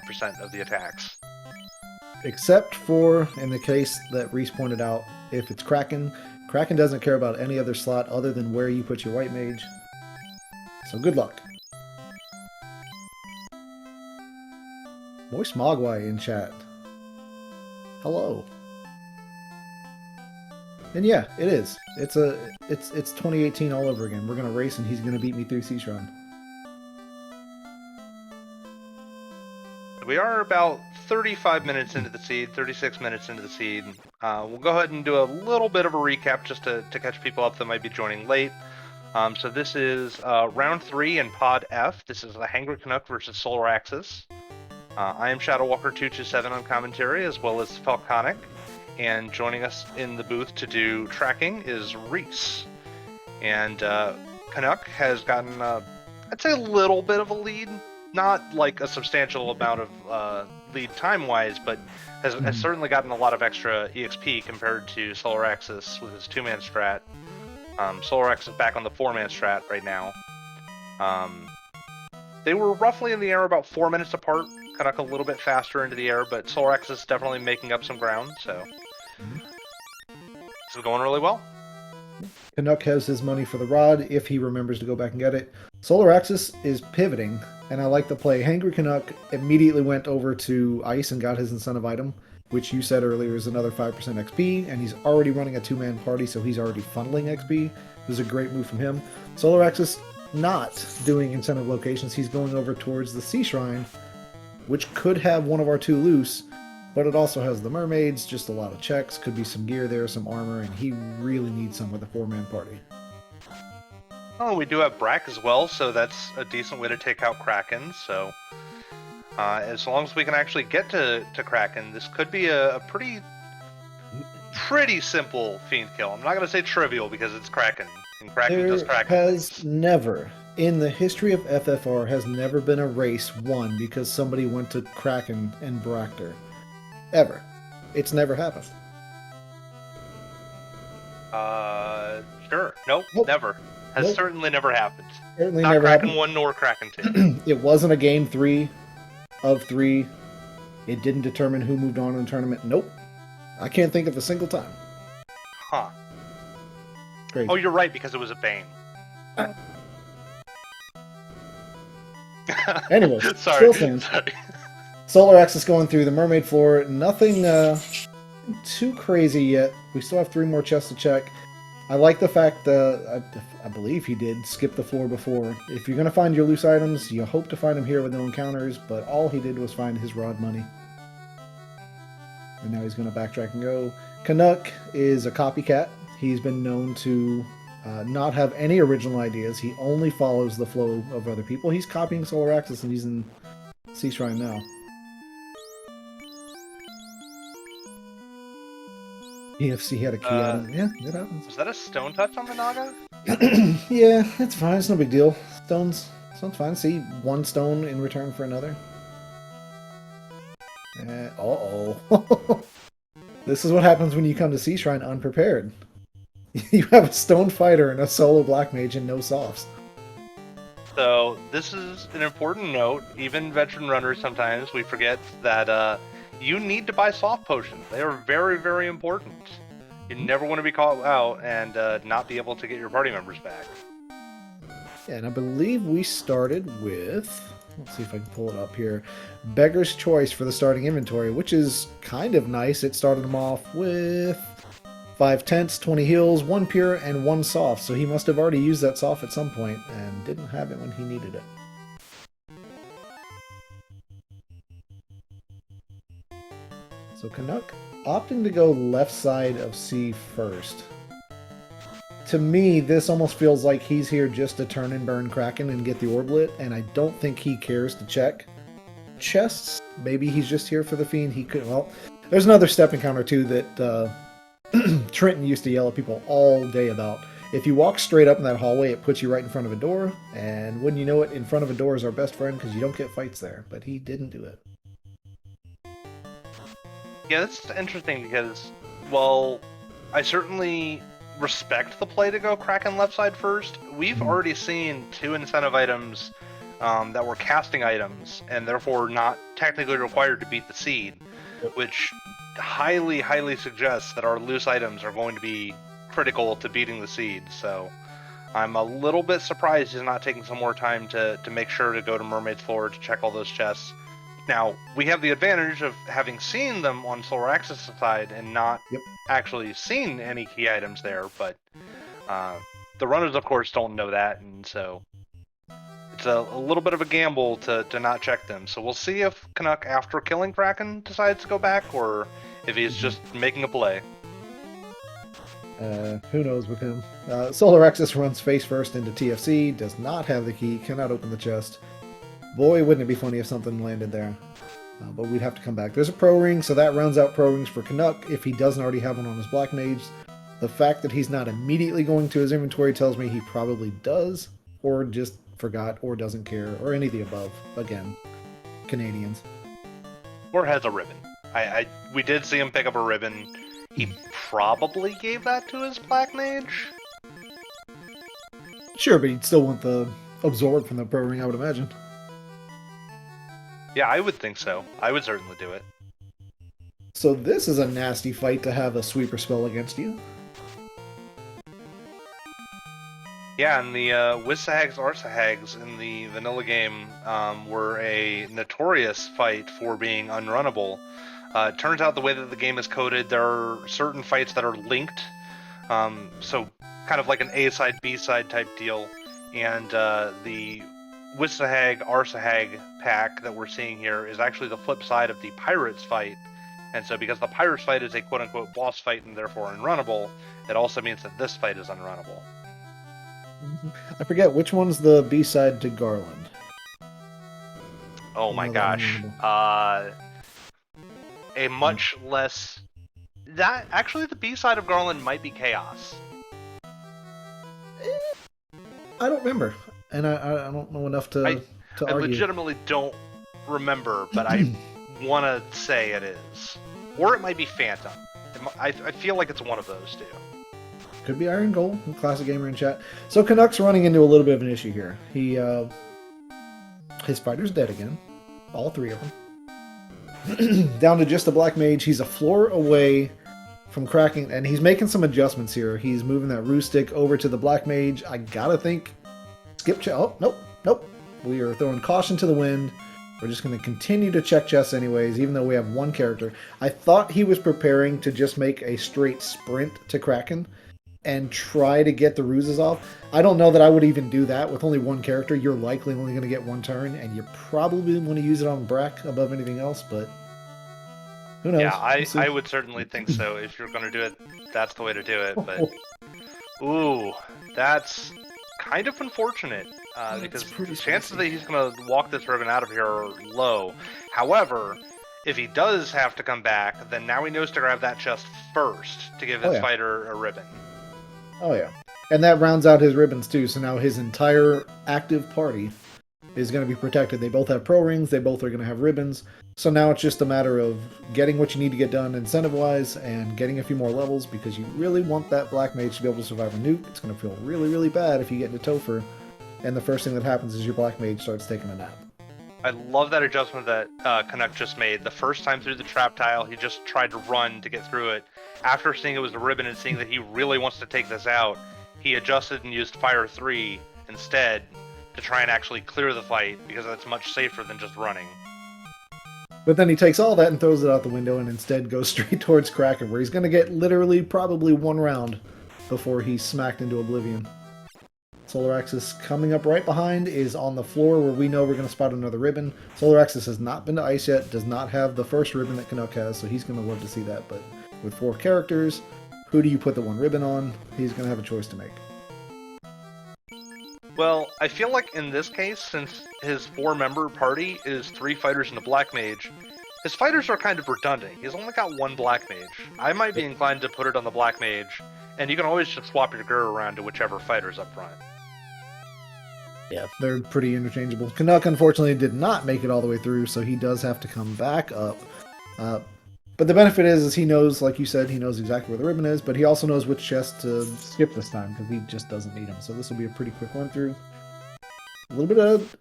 percent of the attacks. Except for, in the case that Reese pointed out, if it's Kraken, Kraken doesn't care about any other slot other than where you put your White Mage. So good luck. Moist Mogwai in chat. Hello. And yeah, it is. It's 2018 all over again. We're gonna race and he's gonna beat me through Sea Shrine. We are about 35 minutes into the seed, 36 minutes into the seed. We'll go ahead and do a little bit of a recap just to catch people up that might be joining late. So this is round 3 in Pod F. This is the Hangry Canuck versus Solaraxus. I am Shadowwalker227 on commentary, as well as Falconic. And joining us in the booth to do tracking is Reese. And Canuck has gotten, I'd say, a little bit of a lead. Not like a substantial amount of lead time-wise, but has certainly gotten a lot of extra EXP compared to Solaraxus with his 2-man strat. Solaraxus is back on the 4-man strat right now. They were roughly in the air about 4 minutes apart. Canuck a little bit faster into the air, but Solaraxus is definitely making up some ground, so this is going really well. Canuck has his money for the rod if he remembers to go back and get it. Solaraxus is pivoting, and I like the play. Hangry Canuck immediately went over to Ice and got his incentive item, which you said earlier is another 5% XP, and he's already running a 2-man party, so he's already funneling XP. This is a great move from him. Solaraxus not doing incentive locations. He's going over towards the Sea Shrine, which could have one of our 2 loose, but it also has the mermaids, just a lot of checks, could be some gear there, some armor, and he really needs some with a 4-man party. Oh, we do have Brack as well, so that's a decent way to take out Kraken, so As long as we can actually get to Kraken, this could be a pretty simple fiend kill. I'm not going to say trivial because it's Kraken, and Kraken does There Kraken has things. never, in the history of FFR, has never been a race won because somebody went to Kraken and Bractor. Ever. It's never happened. Sure. Nope, Nope. never. Has Nope. certainly never happened. Certainly Not never Kraken happened. 1 nor Kraken 2. It wasn't a game 3 of 3. It didn't determine who moved on in the tournament. Nope. I can't think of a single time. Huh. Crazy. Oh, you're right, because it was a Bane. Anyways, Sorry. still stands. Sorry. Solaraxus going through the mermaid floor. Nothing too crazy yet. We still have 3 more chests to check. I like the fact that I believe he did skip the floor before. If you're going to find your loose items, you hope to find them here with no encounters, but all he did was find his rod money. And now he's going to backtrack and go. Canuck is a copycat. He's been known to not have any original ideas. He only follows the flow of other people. He's copying Solaraxus, and he's in Sea Shrine now. EFC had a key item. Yeah, it happens. Was that a stone touch on the Naga? Yeah, it's fine. It's no big deal. Stone's fine. See, 1 stone in return for another. Uh-oh. This is what happens when you come to Sea Shrine unprepared. You have a stone fighter and a solo black mage and no softs. So this is an important note. Even veteran runners sometimes we forget that you need to buy soft potions. They are very, very important. You never want to be caught out and not be able to get your party members back. Yeah, and I believe we started with... Let's see if I can pull it up here. Beggar's Choice for the starting inventory, which is kind of nice. It started him off with 5 tents, 20 heals, 1 pure, and 1 soft. So he must have already used that soft at some point and didn't have it when he needed it. So Canuck opting to go left side of C first. To me, this almost feels like he's here just to turn and burn Kraken and get the orb lit, and I don't think he cares to check chests. Maybe he's just here for the fiend. He could. Well, there's another step encounter too that Trenton used to yell at people all day about. If you walk straight up in that hallway, it puts you right in front of a door, and wouldn't you know it, in front of a door is our best friend because you don't get fights there. But he didn't do it. Yeah, that's interesting because, well, I certainly respect the play to go Kraken left side first. We've already seen 2 incentive items that were casting items and therefore not technically required to beat the seed, which highly, highly suggests that our loose items are going to be critical to beating the seed. So I'm a little bit surprised he's not taking some more time to make sure to go to Mermaid's Floor to check all those chests. Now, we have the advantage of having seen them on Solaraxus' side and not actually seen any key items there, but the runners, of course, don't know that, and so it's a little bit of a gamble to not check them. So we'll see if Canuck, after killing Kraken, decides to go back, or if he's just making a play. Who knows with him. Solaraxus runs face first into TFC, does not have the key, cannot open the chest. Boy, wouldn't it be funny if something landed there. But we'd have to come back. There's a pro ring, so that rounds out pro rings for Canuck if he doesn't already have one on his black mage. The fact that he's not immediately going to his inventory tells me he probably does, or just forgot, or doesn't care, or any of the above. Again, Canadians. Or has a ribbon. We did see him pick up a ribbon. He probably gave that to his black mage. Sure, but he'd still want the absorb from the pro ring, I would imagine. Yeah, I would think so. I would certainly do it. So this is a nasty fight to have a sweeper spell against you. Yeah, and the Wissahags Arsahags in the vanilla game were a notorious fight for being unrunnable. It turns out the way that the game is coded, there are certain fights that are linked. So kind of like an A-side, B-side type deal. And the Wissahag Arsahag pack that we're seeing here is actually the flip side of the Pirates fight. And so because the Pirates fight is a quote-unquote boss fight and therefore unrunnable, it also means that this fight is unrunnable. I forget, which one's the B-side to Garland? Oh my Another gosh. unwinnable. A much less... That actually, the B side of Garland might be Chaos. I don't remember, and I don't know enough to I argue. legitimately don't remember, but I want to say it is. Or it might be Phantom. I feel like it's one of those two. Could be Iron Gold, classic gamer in chat. So Canuck's running into a little bit of an issue here. His fighter's dead again, all 3 of them. Down to just a black mage. He's a floor away from cracking, and he's making some adjustments here. He's moving that Roostick over to the black mage. I gotta think skip check. Oh, nope. We are throwing caution to the wind. We're just going to continue to check chests anyways, even though we have 1 character. I thought he was preparing to just make a straight sprint to Kraken and try to get the ruses off. I don't know that I would even do that. With only 1 character, you're likely only going to get 1 turn, and you probably want to use it on Brack above anything else, but who knows? Yeah, I would certainly think so. If you're going to do it, that's the way to do it, but... Ooh, that's kind of unfortunate. Because the chances that he's going to walk this ribbon out of here are low. However, if he does have to come back, then now he knows to grab that chest first to give his fighter a ribbon. Oh yeah. And that rounds out his ribbons too, so now his entire active party is going to be protected. They both have pro rings, they both are going to have ribbons. So now it's just a matter of getting what you need to get done incentive-wise and getting a few more levels, because you really want that black mage to be able to survive a nuke. It's going to feel really, really bad if you get into Topher, and the first thing that happens is your black mage starts taking a nap. I love that adjustment that Canuck just made. The first time through the trap tile, he just tried to run to get through it. After seeing it was the ribbon and seeing that he really wants to take this out, he adjusted and used Fire 3 instead to try and actually clear the fight, because that's much safer than just running. But then he takes all that and throws it out the window and instead goes straight towards Kraken, where he's going to get literally probably 1 round before he's smacked into oblivion. Solaraxus coming up right behind is on the floor where we know we're going to spot another ribbon. Solaraxus has not been to ice yet, does not have the first ribbon that Canuck has, so he's going to love to see that. But with 4 characters, who do you put the 1 ribbon on? He's going to have a choice to make. Well, I feel like in this case, since his 4-member party is 3 fighters and a black mage, his fighters are kind of redundant. He's only got 1 black mage. I might be inclined to put it on the black mage, and you can always just swap your gear around to whichever fighter's up front. Yeah, they're pretty interchangeable. Canuck, unfortunately, did not make it all the way through, so he does have to come back up. But the benefit is he knows, like you said, he knows exactly where the ribbon is, but he also knows which chest to skip this time, because he just doesn't need them. So this will be a pretty quick run through. A little bit of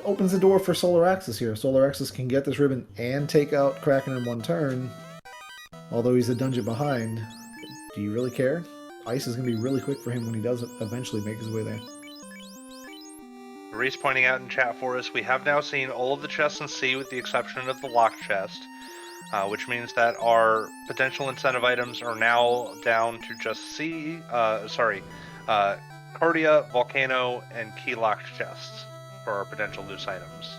opens the door for Solaraxus here. Solaraxus can get this ribbon and take out Kraken in 1 turn, although he's a dungeon behind. Do you really care? Ice is going to be really quick for him when he does eventually make his way there. Reese pointing out in chat for us, we have now seen all of the chests in C with the exception of the locked chest, which means that our potential incentive items are now down to just Cardia, Volcano, and key locked chests for our potential loose items.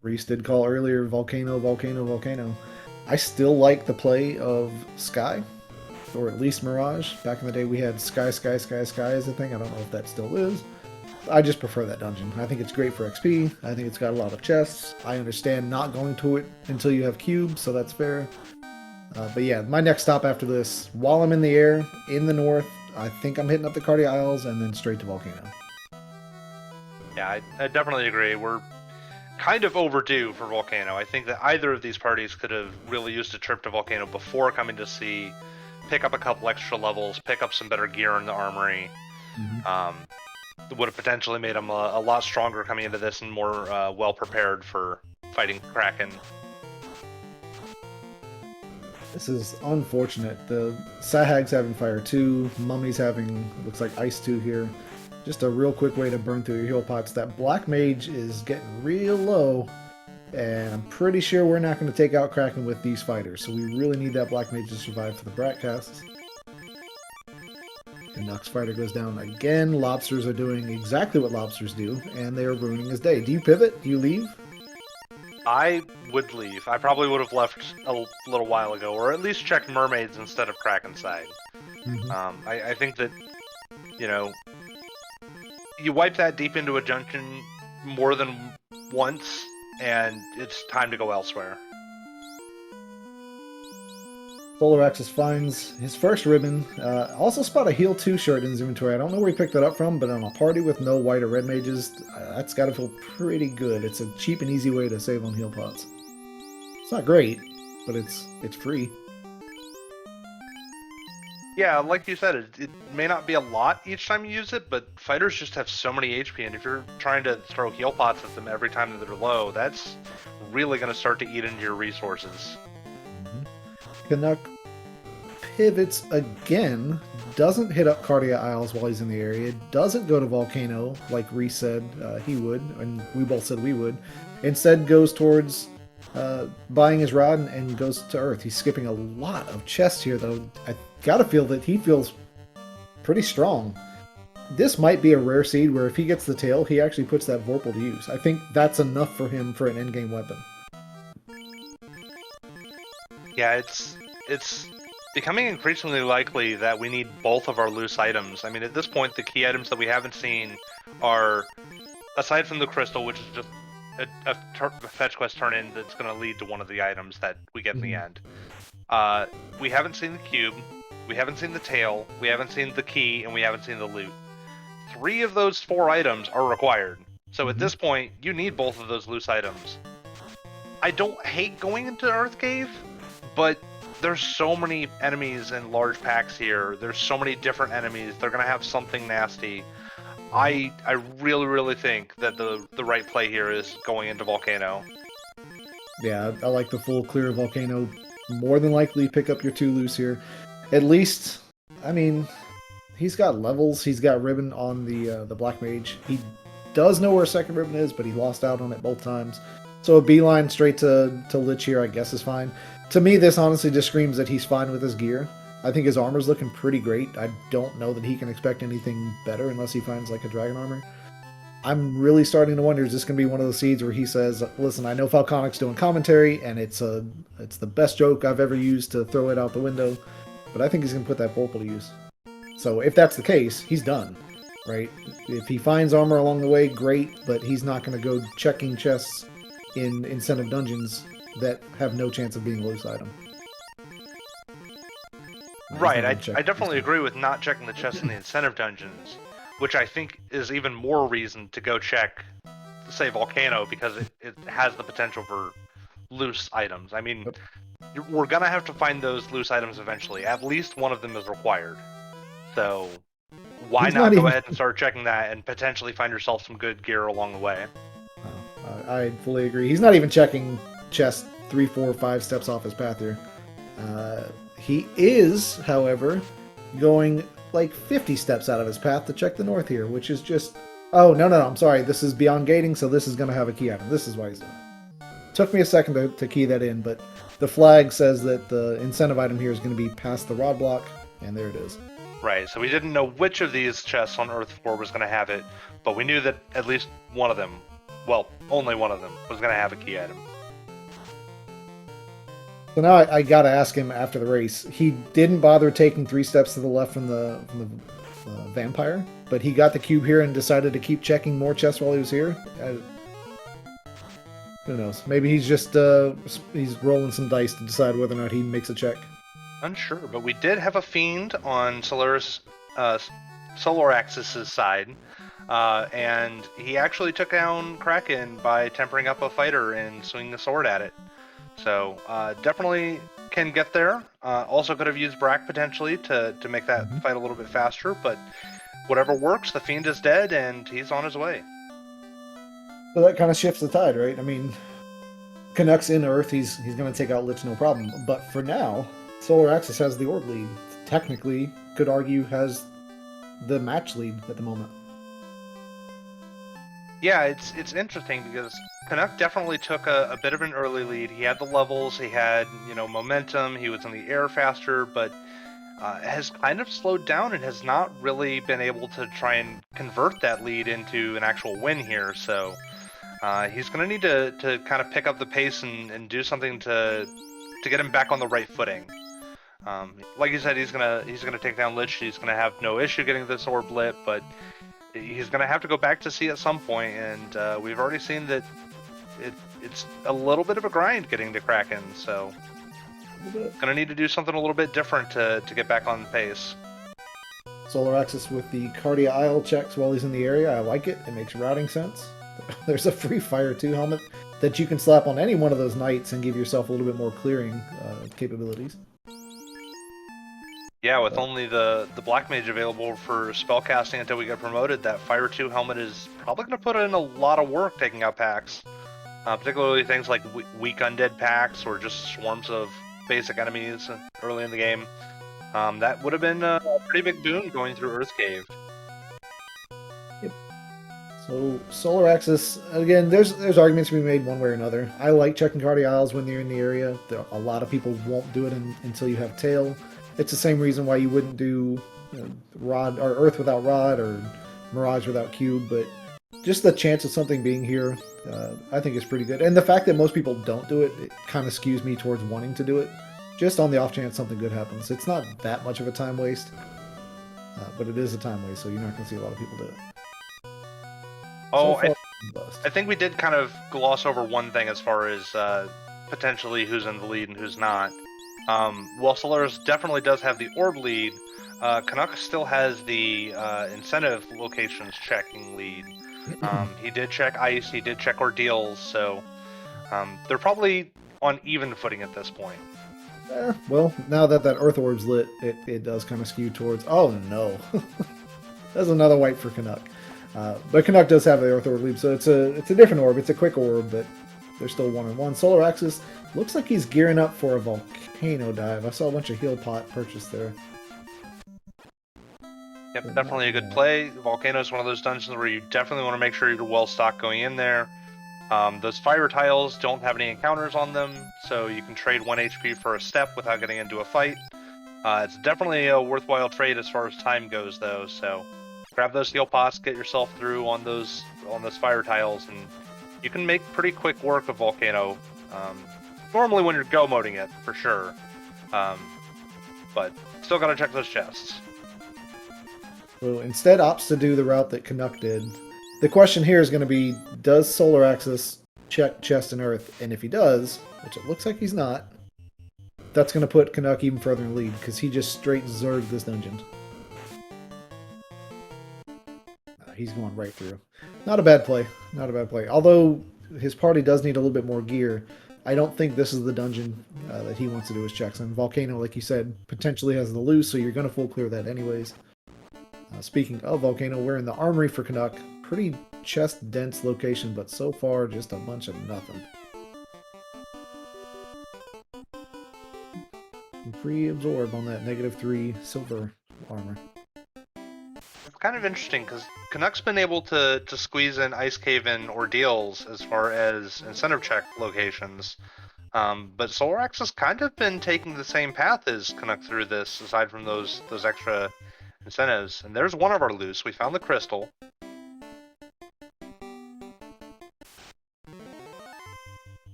Reese did call earlier, Volcano, Volcano, Volcano. I still like the play of Sky, or at least Mirage. Back in the day we had Sky, Sky, Sky, Sky as a thing. I don't know if that still is. I just prefer that dungeon. I think it's great for XP. I think it's got a lot of chests. I understand not going to it until you have cubes, so that's fair. But yeah, my next stop after this, while I'm in the air, in the north, I think I'm hitting up the Cardia Isles and then straight to Volcano. Yeah, I definitely agree. We're kind of overdue for Volcano. I think that either of these parties could have really used a trip to Volcano before coming to sea, pick up a couple extra levels, pick up some better gear in the armory. Would have potentially made them a lot stronger coming into this and more well prepared for fighting Kraken. This is unfortunate. The Sahag's having Fire 2, Mummy's having, looks like Ice 2 here. Just a real quick way to burn through your heal pots. That Black Mage is getting real low, and I'm pretty sure we're not going to take out Kraken with these fighters, so we really need that Black Mage to survive for the Brat casts. The Nux fighter goes down again. Lobsters are doing exactly what lobsters do, and they are ruining his day. Do you pivot? Do you leave? I would leave. I probably would have left a little while ago, or at least checked mermaids instead of Kraken side. I think that, you know, you wipe that deep into a dungeon, more than once, and it's time to go elsewhere. Solaraxus finds his first ribbon. Also spot a Heal 2 shirt in his inventory. I don't know where he picked that up from, but on a party with no white or red mages, that's got to feel pretty good. It's a cheap and easy way to save on heal pots. It's not great, but it's free. Yeah, like you said, it may not be a lot each time you use it, but fighters just have so many HP, and if you're trying to throw heal pots at them every time that they're low, that's really going to start to eat into your resources. Canuck pivots again, doesn't hit up Cardia Isles while he's in the area, doesn't go to Volcano like Reese said he would, and we both said we would. Instead goes towards buying his rod and goes to Earth. He's skipping a lot of chests here, though. I gotta feel that he feels pretty strong. This might be a rare seed where if he gets the tail, he actually puts that Vorpal to use. I think that's enough for him for an endgame weapon. Yeah, it's becoming increasingly likely that we need both of our loose items. I mean, at this point, the key items that we haven't seen are, aside from the crystal, which is just a fetch quest turn-in that's going to lead to one of the items that we get in the end. We haven't seen the cube, we haven't seen the tail, we haven't seen the key, and we haven't seen the loot. 3 of those 4 items are required. So at this point, you need both of those loose items. I don't hate going into Earth Cave, but there's so many enemies in large packs here. There's so many different enemies. They're going to have something nasty. I really, really think that the right play here is going into Volcano. Yeah, I like the full clear of Volcano. More than likely pick up your 2 loose here. At least, I mean, he's got levels. He's got ribbon on the Black Mage. He does know where second ribbon is, but he lost out on it both times. So a beeline straight to Lich here, I guess, is fine. To me, this honestly just screams that he's fine with his gear. I think his armor's looking pretty great. I don't know that he can expect anything better unless he finds like a dragon armor. I'm really starting to wonder, is this going to be one of those seeds where he says, listen, I know Falconic's doing commentary, and it's the best joke I've ever used to throw it out the window, but I think he's going to put that Vorpal to use. So if that's the case, he's done, right? If he finds armor along the way, great, but he's not going to go checking chests in incentive dungeons that have no chance of being a loose item. Right, I definitely agree with not checking the chests in the incentive dungeons, which I think is even more reason to go check, say, Volcano, because it has the potential for loose items. I mean, we're going to have to find those loose items eventually. At least one of them is required. So why not go ahead and start checking that and potentially find yourself some good gear along the way? I fully agree. He's not even checking chests 3, 4, 5 steps off his path here. He is, however, going like 50 steps out of his path to check the north here, which is just... Oh, no, I'm sorry. This is beyond gating, so this is going to have a key item. This is why he's doing it. Took me a second to key that in, but the flag says that the incentive item here is going to be past the rod block, and there it is. Right, so we didn't know which of these chests on Earth 4 was going to have it, but we knew that at least one of them, well, only one of them, was going to have a key item. So now I gotta ask him after the race. He didn't bother taking 3 steps to the left from the vampire, but he got the cube here and decided to keep checking more chests while he was here. Who knows? Maybe he's just he's rolling some dice to decide whether or not he makes a check. Unsure, but we did have a fiend on Solaraxus' side, and he actually took down Kraken by tempering up a fighter and swinging the sword at it. So definitely can get there. Also could have used Brack potentially to make that fight a little bit faster, but whatever works, the Fiend is dead and he's on his way. So that kind of shifts the tide, right? I mean, Canuck's in Earth, he's going to take out Lich no problem. But for now, Solaraxus has the orb lead. Technically, could argue, has the match lead at the moment. Yeah, it's interesting because Canuck definitely took a bit of an early lead. He had the levels, he had, momentum, he was in the air faster, but has kind of slowed down and has not really been able to try and convert that lead into an actual win here. So he's going to need to kind of pick up the pace and do something to get him back on the right footing. Like you said, he's gonna take down Lich. He's gonna have no issue getting this orb lit, but he's going to have to go back to sea at some point, and we've already seen that it's a little bit of a grind getting to Kraken, so going to need to do something a little bit different to get back on pace. Solaraxus with the Cardia Isle checks while he's in the area. I like it. It makes routing sense. There's a free Fire 2 helmet that you can slap on any one of those knights and give yourself a little bit more clearing capabilities. Yeah, with only the Black Mage available for spellcasting until we get promoted, that Fire 2 helmet is probably going to put in a lot of work taking out packs. Particularly things like weak undead packs or just swarms of basic enemies early in the game. That would have been a pretty big boon going through Earth Cave. Yep. So Solaraxus, again, there's arguments to be made one way or another. I like checking Cardia Isles when they're in the area. A lot of people won't do it until you have Tail. It's the same reason why you wouldn't do Rod or Earth without Rod or Mirage without Cube, but just the chance of something being here, I think is pretty good. And the fact that most people don't do it, it kind of skews me towards wanting to do it, just on the off chance something good happens. It's not that much of a time waste, but it is a time waste, so you're not going to see a lot of people do it. Oh, I think we did kind of gloss over one thing as far as potentially who's in the lead and who's not. While Solaris definitely does have the orb lead, Canuck still has the incentive locations checking lead. He did check ice, he did check ordeals, so they're probably on even footing at this point. Well, now that Earth Orb's lit, it does kind of skew towards... Oh no! That's another white for Canuck. But Canuck does have the Earth Orb lead, so it's a different orb. It's a quick orb, but they're still 1-1. Solaraxus looks like he's gearing up for a volcano dive. I saw a bunch of heal pot purchased there. Yep, definitely a good play. Volcano is one of those dungeons where you definitely want to make sure you're well stocked going in there. Those fire tiles don't have any encounters on them, so you can trade 1 HP for a step without getting into a fight. It's definitely a worthwhile trade as far as time goes, though. So grab those heal pots, get yourself through on those fire tiles, and you can make pretty quick work of Volcano. Normally when you're go moding it, for sure, but still gotta check those chests. So instead opts to do the route that Canuck did. The question here is going to be, does Solaraxus check chest and earth? And if he does, which it looks like he's not, that's going to put Canuck even further in the lead, because he just straight zerged this dungeon. He's going right through. Not a bad play. Not a bad play. Although his party does need a little bit more gear, I don't think this is the dungeon that he wants to do his checks. And Volcano, like you said, potentially has the loose, so you're going to full clear that anyways. Speaking of Volcano, we're in the armory for Canuck. Pretty chest-dense location, but so far just a bunch of nothing. Free absorb on that -3 silver armor. It's kind of interesting because Canuck's been able to squeeze in Ice Cave and Ordeals as far as incentive check locations. But Solarax has kind of been taking the same path as Canuck through this, aside from those extra incentives. And there's one of our loose. We found the crystal.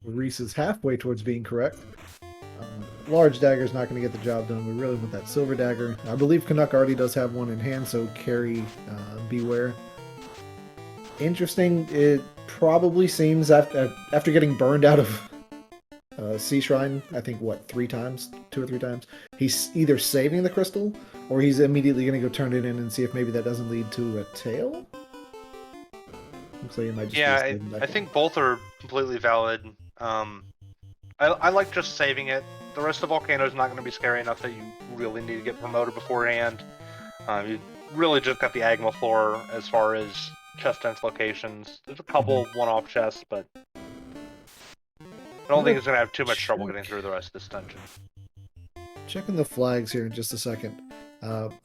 Reese is halfway towards being correct. Large dagger is not going to get the job done. We really want that silver dagger. I believe Canuck already does have one in hand, so carry beware. Interesting. It probably seems after getting burned out of Sea Shrine, I think, what, 2 or 3 times, he's either saving the crystal or he's immediately going to go turn it in and see if maybe that doesn't lead to a tail. Looks like it might just I think both are completely valid. I like just saving it. The rest of Volcano is not going to be scary enough that you really need to get promoted beforehand. You really just got the Agma floor as far as chest dense locations. There's a couple one-off chests, but I don't think it's going to have too much trouble getting through the rest of this dungeon. Checking the flags here in just a second.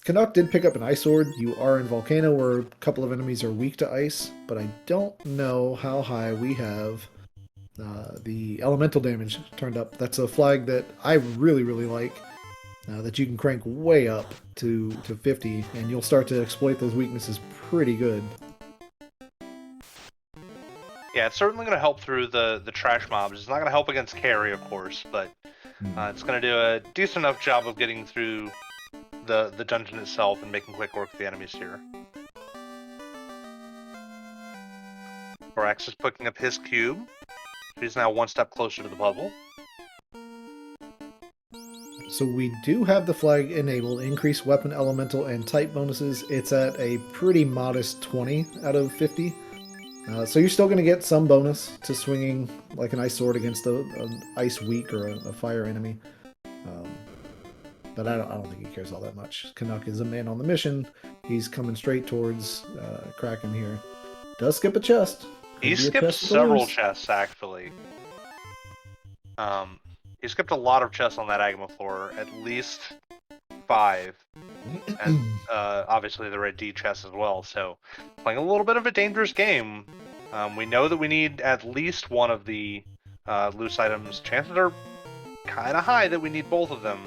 Canuck did pick up an Ice Sword. You are in Volcano where a couple of enemies are weak to ice, but I don't know how high we have the elemental damage turned up. That's a flag that I really, really like, that you can crank way up to 50, and you'll start to exploit those weaknesses pretty good. Yeah, it's certainly going to help through the trash mobs. It's not going to help against carry, of course, but it's going to do a decent enough job of getting through the dungeon itself and making quick work with the enemies here. Solaraxus picking up his cube. He's now one step closer to the puzzle. So we do have the flag enabled, increase weapon, elemental, and type bonuses. It's at a pretty modest 20 out of 50. So you're still going to get some bonus to swinging like an ice sword against an ice weak or a fire enemy. But I don't think he cares all that much. Canuck is a man on the mission. He's coming straight towards Kraken here. Does skip a chest. He skipped several chests, actually. He skipped a lot of chests on that Agma floor, at least 5. And obviously the red D chest as well, so playing a little bit of a dangerous game. We know that we need at least one of the loose items. Chances are kind of high that we need both of them.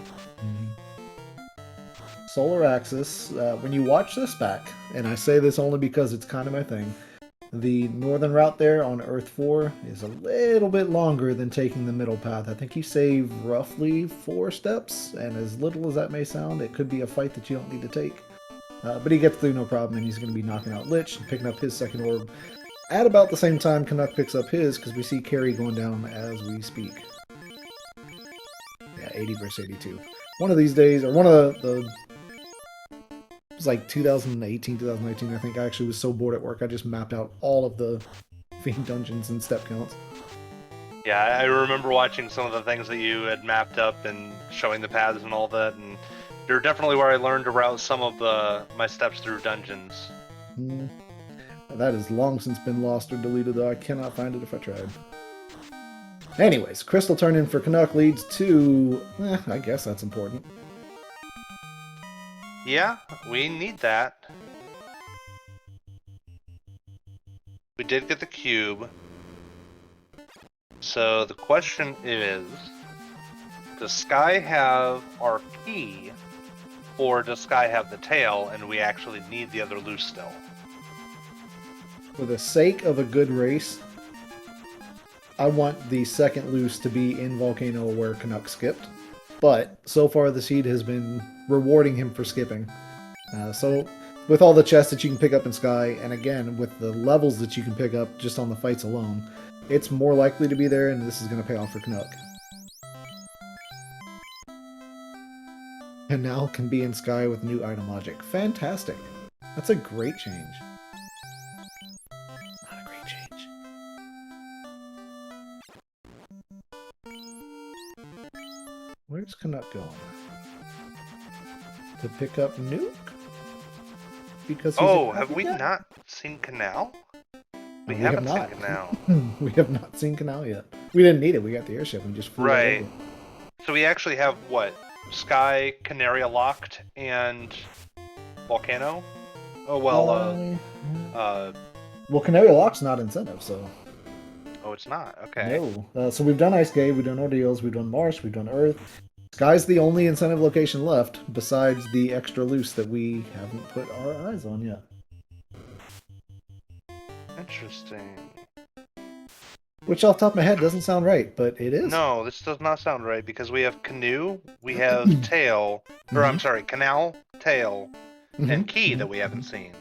Solaraxus, when you watch this back, and I say this only because it's kind of my thing, the northern route there on Earth 4 is a little bit longer than taking the middle path. I think you save roughly 4 steps, and as little as that may sound, it could be a fight that you don't need to take. But he gets through no problem, and he's going to be knocking out Lich and picking up his second orb. At about the same time, Canuck picks up his, because we see Carry going down as we speak. Yeah, 80 versus 82. One of these days, or one of the it was like 2018, 2019, I think. I actually was so bored at work, I just mapped out all of the Fiend dungeons and step counts. Yeah, I remember watching some of the things that you had mapped up and showing the paths and all that, and you're definitely where I learned to route some of my steps through dungeons. That has long since been lost or deleted, though I cannot find it if I tried. Anyways, Crystal turn in for Canuck leads to... I guess that's important. Yeah, we need that. We did get the cube. So the question is, does Sky have our key, or does Sky have the tail, and we actually need the other loose still? For the sake of a good race, I want the second loose to be in Volcano where Canuck skipped. But so far the seed has been rewarding him for skipping. So with all the chests that you can pick up in Sky, and again with the levels that you can pick up just on the fights alone, it's more likely to be there, and this is going to pay off for Canuck. And now can be in Sky with new item logic. Fantastic. That's a great change. Not a great change. Where's Canuck going? To pick up Nuke? Because have we not seen Canal? We haven't seen Canal. We have not seen Canal yet. We didn't need it. We got the airship. We just flew right. over. So we actually have what? Sky, Canaria locked, and Volcano. Oh well. Well, Canary Lock's not incentive, so. Oh, it's not. Okay. No. So we've done Ice Cave, we've done Ordeals, we've done Marsh, we've done Earth. Sky's the only incentive location left, besides the extra loose that we haven't put our eyes on yet. Interesting. Which off the top of my head doesn't sound right, but it is. No, this does not sound right, because we have Canoe, we have Tail, or I'm sorry, Canal, Tail, and Key that we haven't seen.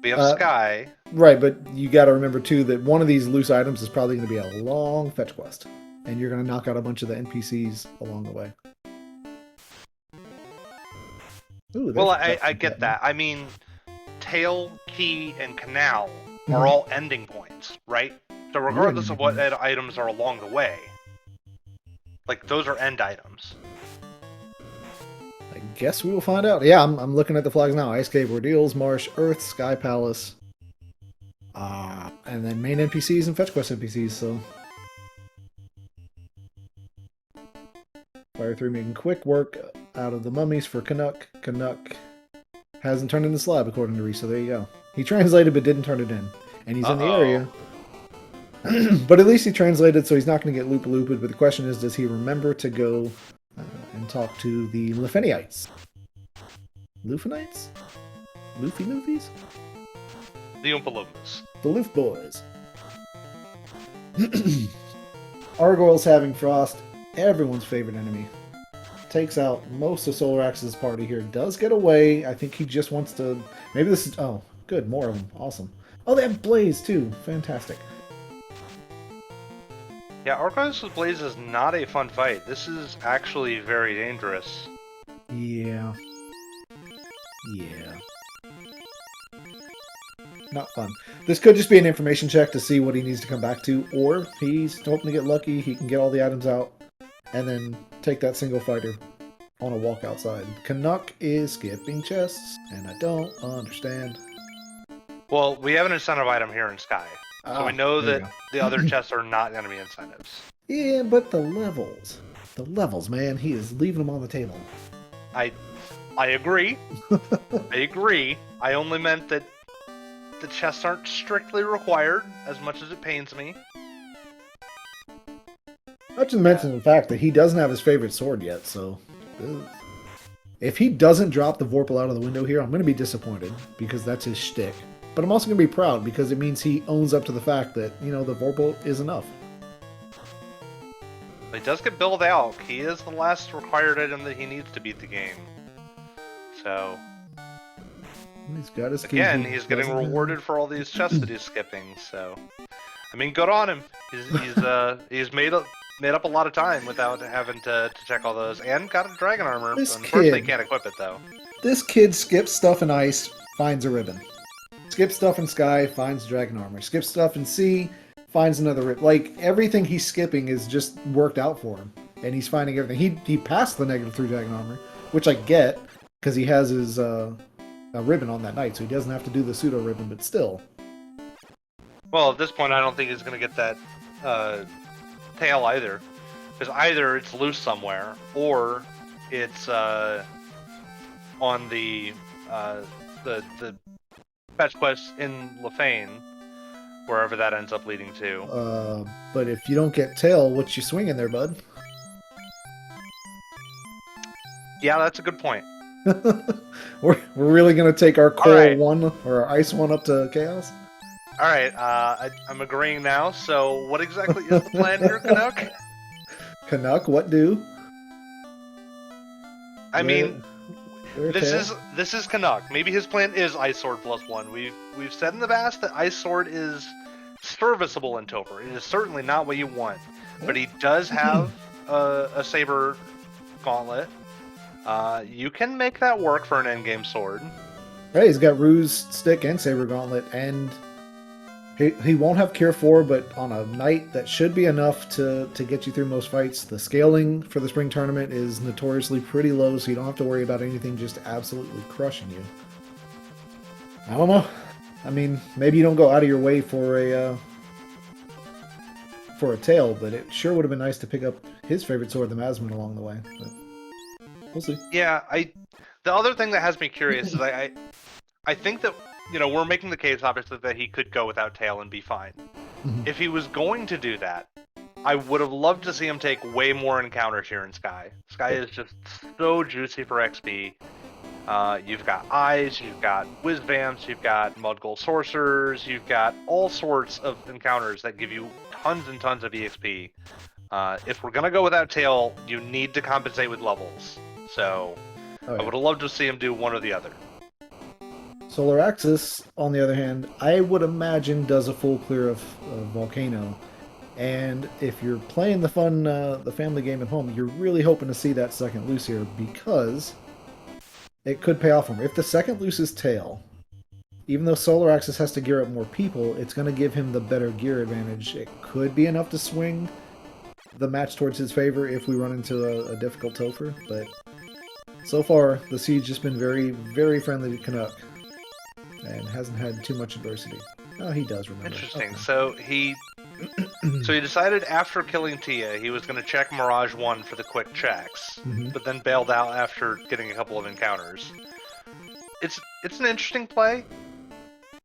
We have Sky. Right, but you got to remember too that one of these loose items is probably going to be a long fetch quest, and you're going to knock out a bunch of the NPCs along the way. Ooh, well, I get that. I mean, Tail, Key, and Canal are all ending points, right? So regardless of what items are along the way, like those are end items. I guess we will find out. Yeah, I'm looking at the flags now. Ice Cave, Ordeals, Marsh, Earth, Sky Palace. And then main NPCs and fetch quest NPCs, so. Fire 3 making quick work out of the mummies for Canuck. Canuck hasn't turned in the slab, according to Reese, so there you go. He translated but didn't turn it in. And he's in the area. But at least he translated, so he's not going to get loop-looped. But the question is, does he remember to go and talk to the Lufenites? Lufenites? Loofies? The Oompa Loompas. The Loof Boys. Argoyle's having Frost, everyone's favorite enemy. Takes out most of Solaraxus' party here. Does get away. I think he just wants to... Maybe this is... Oh, good. More of them. Awesome. Oh, they have Blaze too. Fantastic. Yeah, Archives with Blaze is not a fun fight. This is actually very dangerous. Yeah. Yeah. Not fun. This could just be an information check to see what he needs to come back to, or he's hoping to get lucky, he can get all the items out, and then take that single fighter on a walk outside. Canuck is skipping chests, and I don't understand. Well, we have an incentive item here in Sky. So we know there you that the other chests are not going to be incentives. Yeah, but the levels. The levels, man. He is leaving them on the table. I agree. I agree. I only meant that the chests aren't strictly required, as much as it pains me. Not to mention the fact that he doesn't have his favorite sword yet, so... If he doesn't drop the Vorpal out of the window here, I'm going to be disappointed, because that's his shtick. But I'm also going to be proud, because it means he owns up to the fact that, you know, the Vorpal is enough. He does get billed out. He is the last required item that he needs to beat the game. So... He's got his Again, he's getting rewarded for all these chests that he's skipping, so... I mean, good on him. He's made up a lot of time without having to check all those, and got a dragon armor. Unfortunately, can't equip it, though. This kid skips stuff in ice, finds a ribbon. Skips stuff in sky, finds dragon armor. Skips stuff in sea, finds another ribbon. Like, everything he's skipping is just worked out for him. And he's finding everything. He passed the -3 dragon armor, which I get, because he has his... a ribbon on that night, so he doesn't have to do the pseudo ribbon, but still. Well, at this point, I don't think he's going to get that tail either, because either it's loose somewhere, or it's on the fetch quest in Lefane, wherever that ends up leading to. But if you don't get tail, what you swinging there, bud? Yeah, that's a good point. we're really gonna take our coal right. one or our ice one up to chaos? All right, I'm agreeing now. So, what exactly is the plan here, Canuck? Canuck, what do? I mean, this is Canuck. Maybe his plan is Ice Sword +1. We've said in the past that Ice Sword is serviceable in Topher. It is certainly not what you want, but he does have a Saber Gauntlet. You can make that work for an endgame sword. Hey, he's got Ruse Stick and Saber Gauntlet, and he won't have Cure 4, but on a night that should be enough to get you through most fights. The scaling for the spring tournament is notoriously pretty low, so you don't have to worry about anything just absolutely crushing you. I don't know. I mean, maybe you don't go out of your way for a tail, but it sure would have been nice to pick up his favorite sword, the Masman, along the way. But we'll see. Yeah, the other thing that has me curious is I think that, you know, we're making the case, obviously, that he could go without tail and be fine. Mm-hmm. If he was going to do that, I would have loved to see him take way more encounters here in Sky. Sky is just so juicy for XP. You've got Eyes, you've got Whiz-Vamps, you've got Mudgol Sorcerers, you've got all sorts of encounters that give you tons and tons of EXP. If we're going to go without tail, you need to compensate with levels. So, I would have loved to see him do one or the other. Solaraxus, on the other hand, I would imagine does a full clear of Volcano. And if you're playing the family game at home, you're really hoping to see that second loose here, because it could pay off for him. If the second loose is tail, even though Solaraxus has to gear up more people, it's going to give him the better gear advantage. It could be enough to swing the match towards his favor if we run into a difficult Topher, but so far the Siege just been very, very friendly to Canuck and hasn't had too much adversity. Oh, he does remember. Interesting. Okay. So he decided after killing Tia he was going to check Mirage 1 for the quick checks, but then bailed out after getting a couple of encounters. It's an interesting play.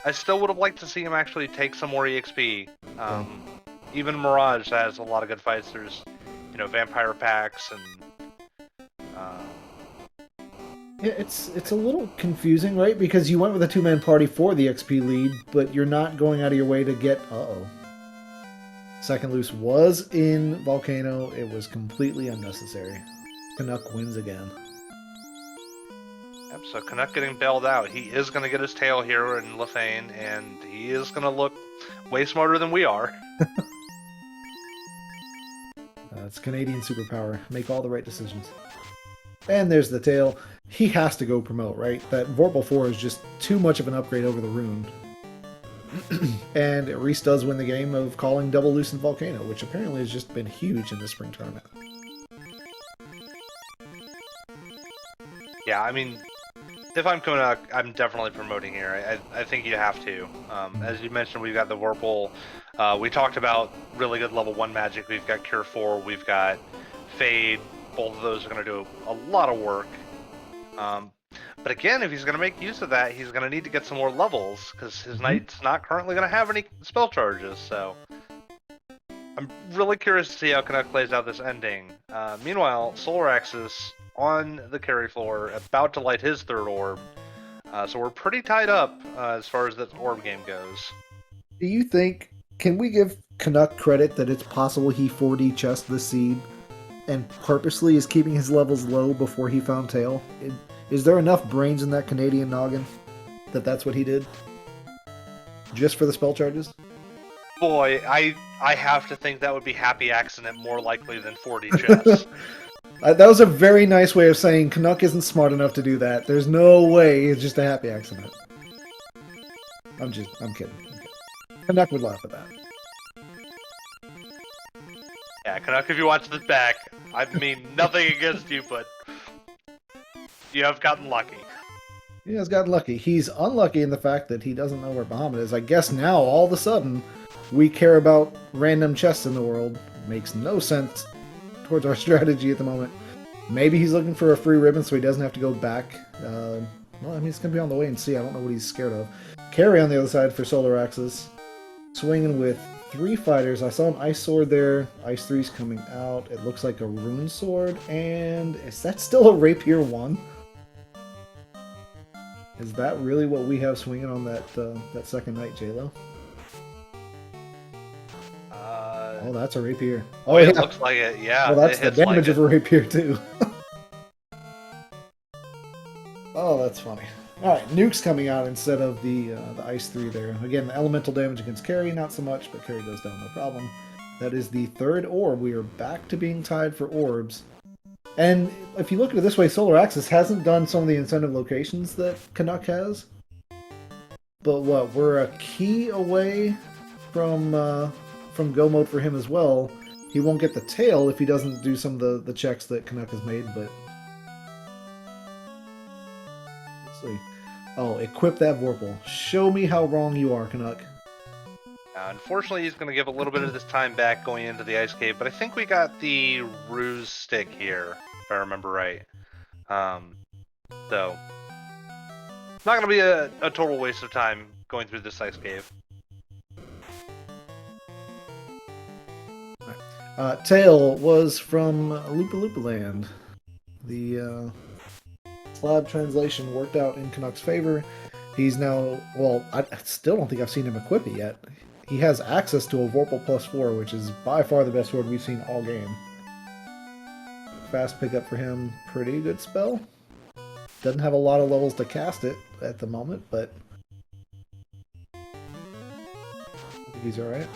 I still would have liked to see him actually take some more EXP. Even Mirage has a lot of good fights. There's, you know, Vampire Packs and... Yeah, it's a little confusing, right? Because you went with a two-man party for the XP lead, but you're not going out of your way to get... Second loose was in Volcano. It was completely unnecessary. Canuck wins again. Yep, so Canuck getting bailed out. He is going to get his tail here in Lefane, and he is going to look way smarter than we are. It's Canadian superpower. Make all the right decisions. And there's the tail. He has to go promote, right? That Vorpal 4 is just too much of an upgrade over the rune. And Reese does win the game of calling Double Lucent Volcano, which apparently has just been huge in the spring tournament. Yeah, I mean, if I'm Canuck, I'm definitely promoting here. I think you have to. As you mentioned, we've got the Vorpal. We talked about really good level 1 magic. We've got Cure 4. We've got Fade. Both of those are going to do a lot of work. But again, if he's going to make use of that, he's going to need to get some more levels, because his knight's not currently going to have any spell charges, so... I'm really curious to see how Canuck plays out this ending. Meanwhile, Solaraxus on the carry floor, about to light his 3rd orb. So we're pretty tied up as far as the orb game goes. Do you think, can we give Canuck credit that it's possible he 4D chessed the seed and purposely is keeping his levels low before he found tail? Is there enough brains in that Canadian noggin that that's what he did? Just for the spell charges? Boy, I have to think that would be happy accident more likely than 4D chess. That was a very nice way of saying Canuck isn't smart enough to do that. There's no way it's just a happy accident. I'm kidding. Canuck would laugh at that. Yeah, Canuck, if you watch this back, I mean nothing against you, but you have gotten lucky. He has gotten lucky. He's unlucky in the fact that he doesn't know where Bahamut is. I guess now, all of a sudden, we care about random chests in the world. Makes no sense towards our strategy at the moment. Maybe he's looking for a free ribbon so he doesn't have to go back. Well, I mean, he's going to be on the way and see. I don't know what he's scared of. Carry on the other side for Solaraxus. Swinging with 3 fighters. I saw an Ice Sword there. Ice 3's coming out. It looks like a Rune Sword. And is that still a Rapier 1? Is that really what we have swinging on that second night, JLo? Oh, that's a Rapier. Oh, yeah. It looks like it, yeah. Well, that's the damage of a Rapier, too. Oh, that's funny. Alright, Nuke's coming out instead of the Ice 3 there. Again, the elemental damage against Carry, not so much, but Carry goes down, no problem. That is the 3rd orb. We are back to being tied for orbs. And if you look at it this way, Solaraxus hasn't done some of the incentive locations that Canuck has. But what, we're a key away from go mode for him as well. He won't get the tail if he doesn't do some of the checks that Canuck has made, but... Let's see. Oh, equip that Vorpal. Show me how wrong you are, Canuck. Unfortunately, he's going to give a little bit of this time back going into the Ice Cave, but I think we got the Ruse Stick here, if I remember right. So, it's not going to be a total waste of time going through this Ice Cave. Tail was from Lupa Lupa Land. The slab translation worked out in Canuck's favor. He's now, well, I still don't think I've seen him equip it yet. He has access to a Vorpal +4, which is by far the best sword we've seen all game. Fast pickup for him, pretty good spell. Doesn't have a lot of levels to cast it at the moment, but I think he's alright.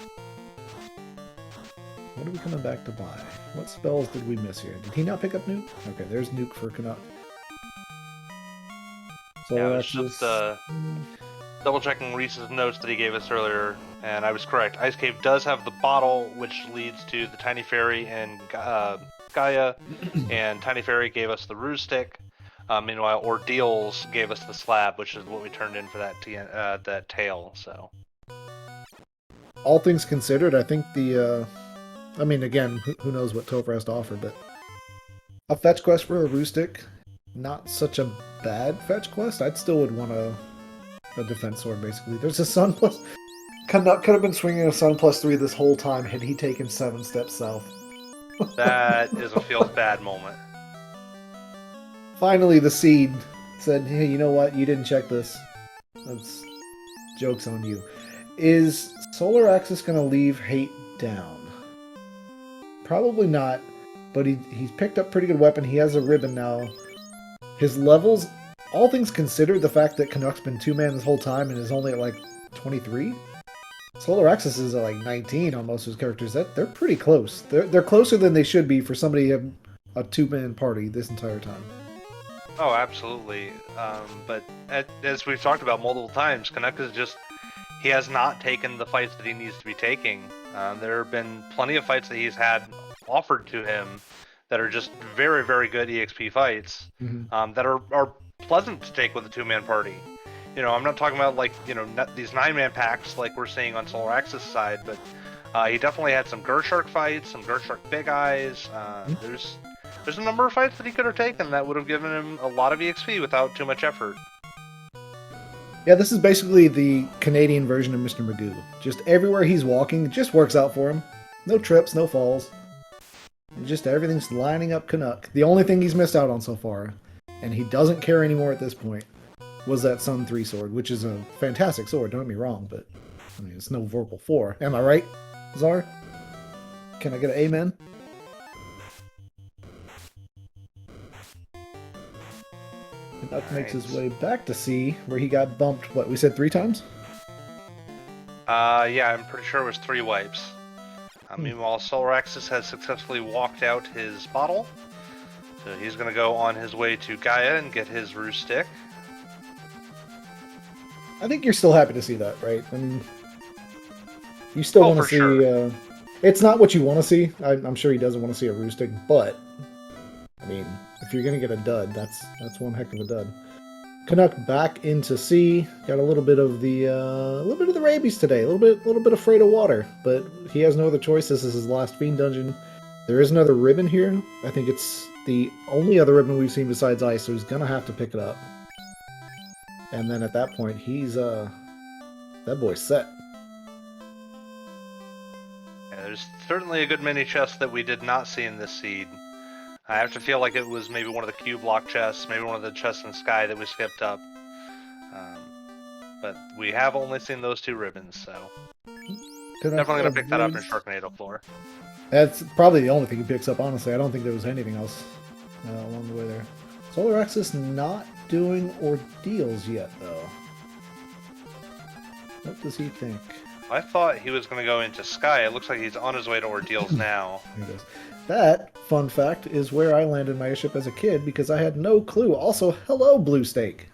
What are we coming back to buy? What spells did we miss here? Did he not pick up Nuke? Okay, there's Nuke for Canuck. So yeah, I was just double checking Reese's notes that he gave us earlier, and I was correct. Ice Cave does have the bottle, which leads to the Tiny Fairy and Gaia, and Tiny Fairy gave us the Ruse Stick. Meanwhile, Ordeals gave us the slab, which is what we turned in for that tail. So, all things considered, I think I mean, again, who knows what Topher has to offer, but a fetch quest for a Ruse Stick, not such a bad fetch quest. I'd still would want a defense sword, basically. There's a Sun plus... Canuck could have been swinging a Sun +3 this whole time had he taken 7 steps south. That is a feels bad moment. Finally, the seed said, hey, you know what? You didn't check this. That's... joke's on you. Is Solaraxus going to leave hate down? Probably not, but he's picked up pretty good weapon. He has a ribbon now. His levels all things considered, the fact that Canuck's been 2-man this whole time and is only at like 23, Solaraxus is at like 19 on most of his characters. They're pretty close. They're closer than they should be for somebody having a 2-man party this entire time. Oh, absolutely. But as we've talked about multiple times, Canuck is just, he has not taken the fights that he needs to be taking. There have been plenty of fights that he's had offered to him that are just very, very good EXP fights, that are pleasant to take with a 2-man party. You know, I'm not talking about like, you know, these 9-man packs like we're seeing on Solaraxus' side, but he definitely had some Gershark fights, some Gershark Big Eyes. There's a number of fights that he could have taken that would have given him a lot of EXP without too much effort. Yeah, this is basically the Canadian version of Mr. Magoo. Just everywhere he's walking, it just works out for him. No trips, no falls. Just everything's lining up Canuck. The only thing he's missed out on so far, and he doesn't care anymore at this point, was that Sun 3 sword, which is a fantastic sword, don't get me wrong, but I mean, it's no Vorpal 4. Am I right, Czar? Can I get an amen? Canuck makes his way back to C, where he got bumped, what, we said 3 times? Yeah, I'm pretty sure it was 3 wipes. Meanwhile, Solaraxus has successfully walked out his bottle, so he's going to go on his way to Gaia and get his Roost Stick. I think you're still happy to see that, right? I mean, you still want to see... Sure. It's not what you want to see. I'm sure he doesn't want to see a Roost Stick, but I mean, if you're going to get a dud, that's one heck of a dud. Canuck back into C. Got a little bit of the rabies today. A little bit afraid of water, but he has no other choice. This is his last Fiend dungeon. There is another ribbon here. I think it's the only other ribbon we've seen besides ice, so he's gonna have to pick it up. And then at that point, he's that boy's set. Yeah, there's certainly a good many chests that we did not see in this seed. I have to feel like it was maybe one of the Q block chests, maybe one of the chests in Sky that we skipped up. But we have only seen those 2 ribbons, so definitely gonna pick that up in Sharknado Floor. That's probably the only thing he picks up, honestly. I don't think there was anything else along the way there. Solaraxus not doing ordeals yet, though. What does he think? I thought he was going to go into Sky. It looks like he's on his way to Ordeals now. There he goes. That, fun fact, is where I landed my airship as a kid because I had no clue. Also, hello, Blue Steak.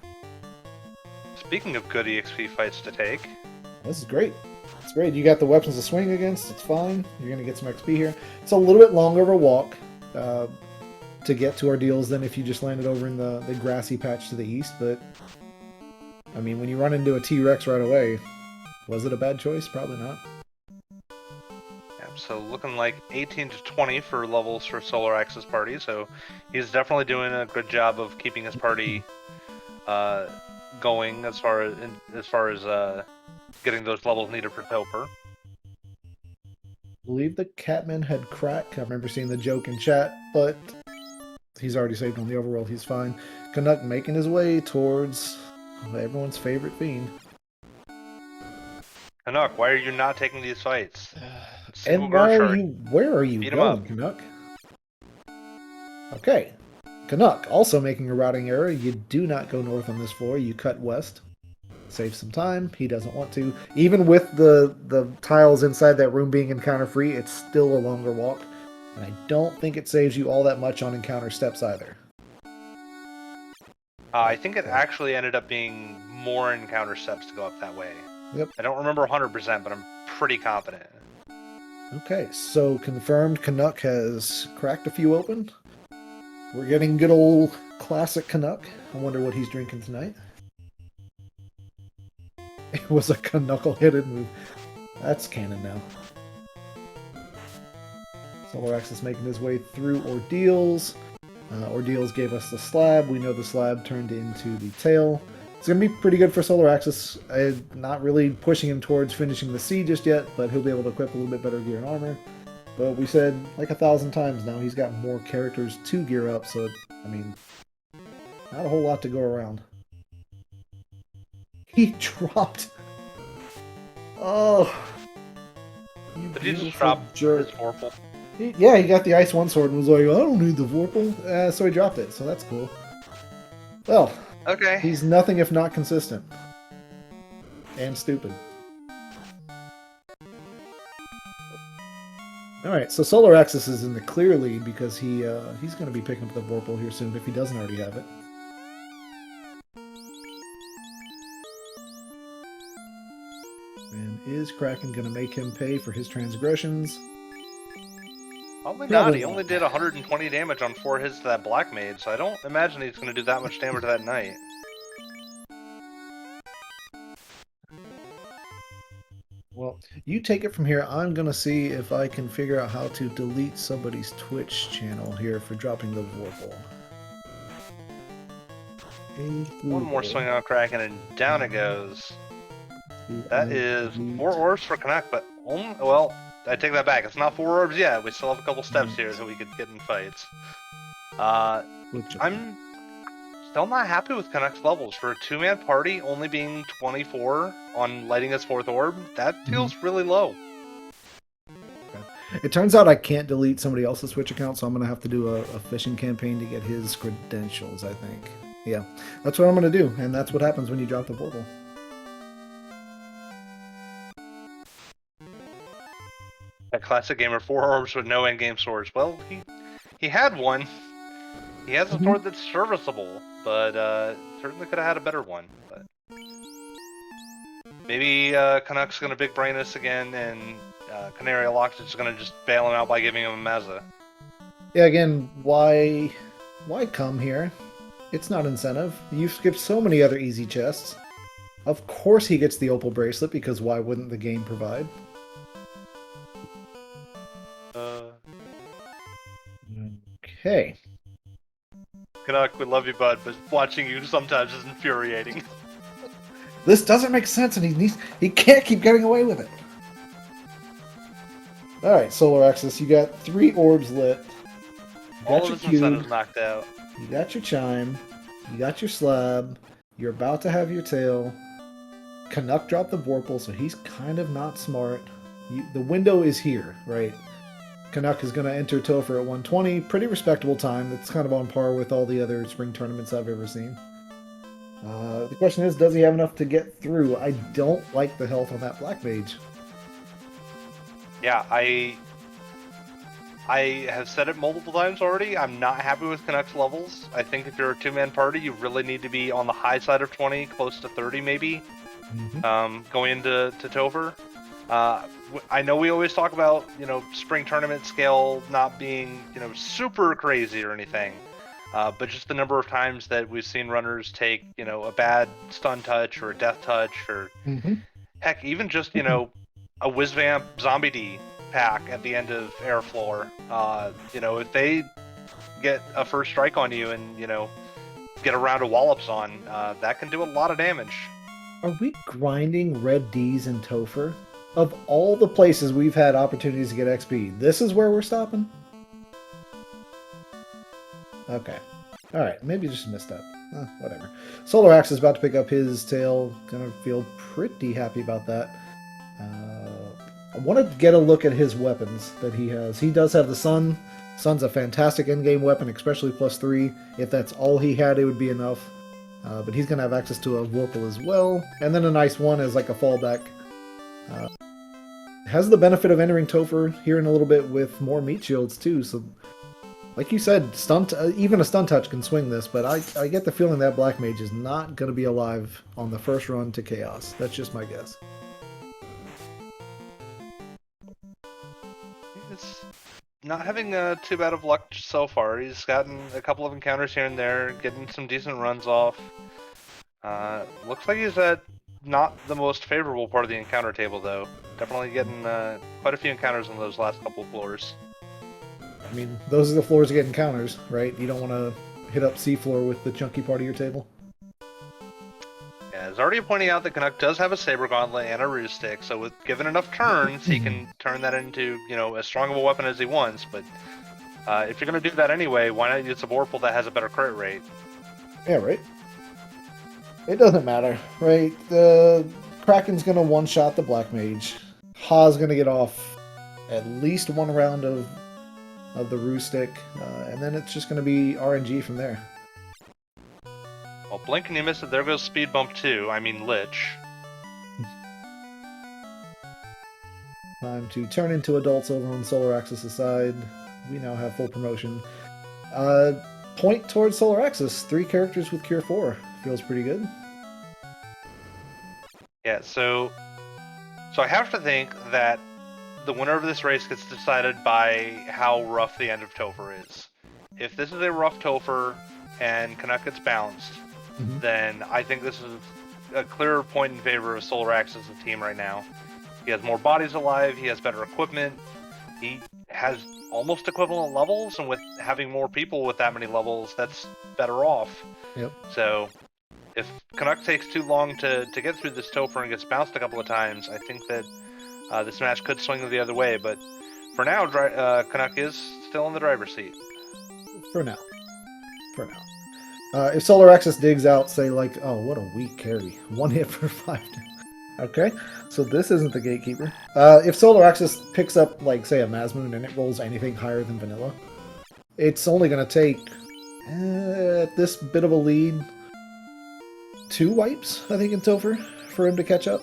Speaking of good EXP fights to take. This is great. It's great. You got the weapons to swing against. It's fine. You're going to get some XP here. It's a little bit longer of a walk to get to Ordeals than if you just landed over in the grassy patch to the east. But, I mean, when you run into a T-Rex right away, was it a bad choice? Probably not. So looking like 18 to 20 for levels for Solaraxus party, so he's definitely doing a good job of keeping his party going as far as getting those levels needed for Topher. I believe the Catman had crack. I remember seeing the joke in chat, but he's already saved on the overworld. He's fine. Canuck making his way towards everyone's favorite fiend. Canuck, why are you not taking these fights? And where are you going, Canuck? Okay. Canuck, also making a routing error. You do not go north on this floor. You cut west. Save some time. He doesn't want to. Even with the tiles inside that room being encounter free, it's still a longer walk. And I don't think it saves you all that much on encounter steps either. I think it actually ended up being more encounter steps to go up that way. Yep. I don't remember 100%, but I'm pretty confident. Okay, so confirmed Canuck has cracked a few open. We're getting good old classic Canuck. I wonder what he's drinking tonight. It was a knuckle-headed move. That's canon now. Solaraxus making his way through Ordeals. Ordeals gave us the slab. We know the slab turned into the tail. It's going to be pretty good for Solaraxus. I'm not really pushing him towards finishing the C just yet, but he'll be able to equip a little bit better gear and armor. But we said like 1,000 times now, he's got more characters to gear up, so, I mean, not a whole lot to go around. He dropped... Oh... Did he just drop his Vorpal? Yeah, he got the Ice 1 sword and was like, I don't need the Vorpal. So he dropped it, so that's cool. Well, Okay. He's nothing if not consistent. And stupid. Alright, so Solaraxus is in the clear lead because he's going to be picking up the Vorpal here soon if he doesn't already have it. And is Kraken going to make him pay for his transgressions? Probably Probably not. He not. only did 120 damage on 4 hits to that Black Mage, so I don't imagine he's going to do that much damage to that Knight. Well, you take it from here. I'm going to see if I can figure out how to delete somebody's Twitch channel here for dropping the Vorpal. One more swing on Kraken, and down it goes. That is 4 orbs for Canuck, but only, well, I take that back. It's not 4 orbs yet. We still have a couple steps here so we could get in fights. I'm still not happy with Canuck's levels. For a 2-man party, only being 24 on lighting his 4th orb, that feels really low. It turns out I can't delete somebody else's Twitch account, so I'm going to have to do a phishing campaign to get his credentials, I think. Yeah, that's what I'm going to do, and that's what happens when you drop the Vorpal. A classic gamer, 4 orbs with no endgame swords. Well, he had one. He has a sword that's serviceable, but certainly could have had a better one. But maybe Canuck's going to big brain this again, and Canary Locked is going to just bail him out by giving him a Meza. Yeah, again, why come here? It's not incentive. You've skipped so many other easy chests. Of course he gets the Opal Bracelet, because why wouldn't the game provide? Okay. Canuck, we love you, bud, but watching you sometimes is infuriating. This doesn't make sense, and he can't keep getting away with it. Alright, Solaraxus, you got 3 orbs lit. You All got of your his cube, incentives knocked out. you got your chime, you got your slab, you're about to have your tail. Canuck dropped the Vorpal, so he's kind of not smart. The window is here, right? Canuck is going to enter Topher at 120. Pretty respectable time. That's kind of on par with all the other spring tournaments I've ever seen. The question is, does he have enough to get through? I don't like the health on that Black Mage. Yeah, I have said it multiple times already. I'm not happy with Canuck's levels. I think if you're a 2-man party, you really need to be on the high side of 20, close to 30 maybe, going into Topher. I know we always talk about, spring tournament scale not being, super crazy or anything, but just the number of times that we've seen runners take, a bad stun touch or a death touch or, heck, even just, a Whizvamp Zombie D pack at the end of Airfloor. If they get a first strike on you and, get a round of wallops on, that can do a lot of damage. Are we grinding red Ds in Topher? Of all the places we've had opportunities to get XP, this is where we're stopping? Okay. Alright, maybe just missed up. Whatever. Solaraxus is about to pick up his tail. Gonna feel pretty happy about that. I want to get a look at his weapons that he has. He does have the Sun. Sun's a fantastic endgame weapon, especially +3. If that's all he had, it would be enough. But he's going to have access to a Vorpal as well. And then a nice one as like a fallback. Has the benefit of entering Topher here in a little bit with more meat shields too. So, like you said, even a stun touch can swing this. But I get the feeling that Black Mage is not going to be alive on the first run to Chaos. That's just my guess. He's not having too bad of luck so far. He's gotten a couple of encounters here and there, getting some decent runs off. Looks like he's at not the most favorable part of the encounter table, though. Definitely getting quite a few encounters on those last couple of floors. I mean, those are the floors to get encounters, right? You don't want to hit up C-floor with the chunky part of your table. Yeah, it's already pointing out that Canuck does have a Saber Gauntlet and a Ruse Stick, so with given enough turns, he can turn that into, as strong of a weapon as he wants, but if you're going to do that anyway, why not use a Vorpal that has a better crit rate? Yeah, right. It doesn't matter, right? The Kraken's going to one-shot the Black Mage. Ha's going to get off at least one round of the Ruse Stick, and then it's just going to be RNG from there. Well, blink and you miss it. There goes speed bump 2. I mean Lich. Time to turn into adults over on Solaraxus' side. We now have full promotion. Point towards Solaraxus. 3 characters with Cure 4. Feels pretty good. Yeah, so I have to think that the winner of this race gets decided by how rough the end of Topher is. If this is a rough Topher and Canuck gets bounced, then I think this is a clear point in favor of Solaraxus as a team right now. He has more bodies alive, he has better equipment, he has almost equivalent levels, and with having more people with that many levels, that's better off. Yep. So, if Canuck takes too long to get through this Topher and gets bounced a couple of times, I think that this match could swing the other way, but for now, Canuck is still in the driver's seat. For now. If Solaraxus digs out, say like, oh, what a weak carry. 1 hit for 5. Okay, so this isn't the gatekeeper. If Solaraxus picks up, like, say, a Mazmoon and it rolls anything higher than vanilla, it's only going to take, at this bit of a lead, 2 wipes, I think, in Topher for him to catch up.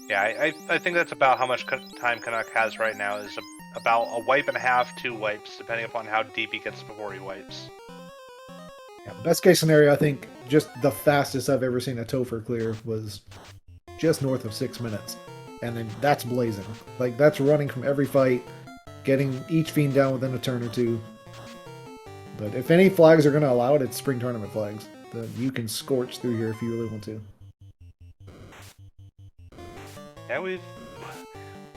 Yeah, I think that's about how much time Canuck has right now, is about a wipe and a half, 2 wipes, depending upon how deep he gets before he wipes. Yeah, best case scenario, I think just the fastest I've ever seen a Topher clear was just north of 6 minutes. And then that's blazing. Like, that's running from every fight, getting each fiend down within a turn or 2. But if any flags are going to allow it, it's spring tournament flags. You can scorch through here if you really want to. Yeah,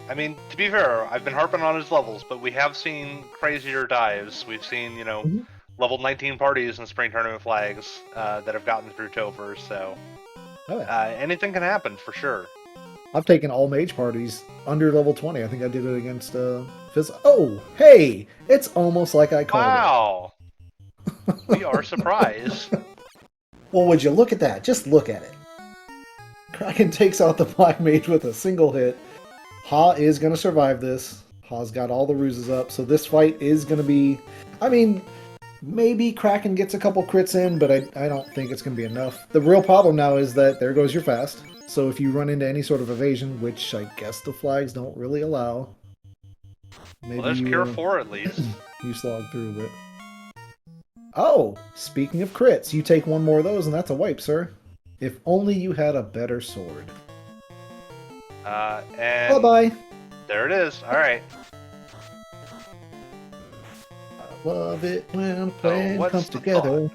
I mean, to be fair, I've been harping on his levels, but we have seen crazier dives. We've seen, level 19 parties in spring tournament flags that have gotten through Topher, so anything can happen for sure. I've taken all mage parties under level 20. I think I did it against Fizz. Oh, hey! It's almost like I called it. Wow! We are surprised. Well, would you look at that? Just look at it. Kraken takes out the Black Mage with a single hit. Ha is going to survive this. Ha's got all the ruses up, so this fight is going to be... I mean, maybe Kraken gets a couple crits in, but I don't think it's going to be enough. The real problem now is that there goes your fast. So if you run into any sort of evasion, which I guess the flags don't really allow... Maybe well, there's Cure 4 at least. You slog through it. Oh! Speaking of crits, you take one more of those and that's a wipe, sir. If only you had a better sword. And bye-bye. There it is. All right. I love it when a plan comes the together.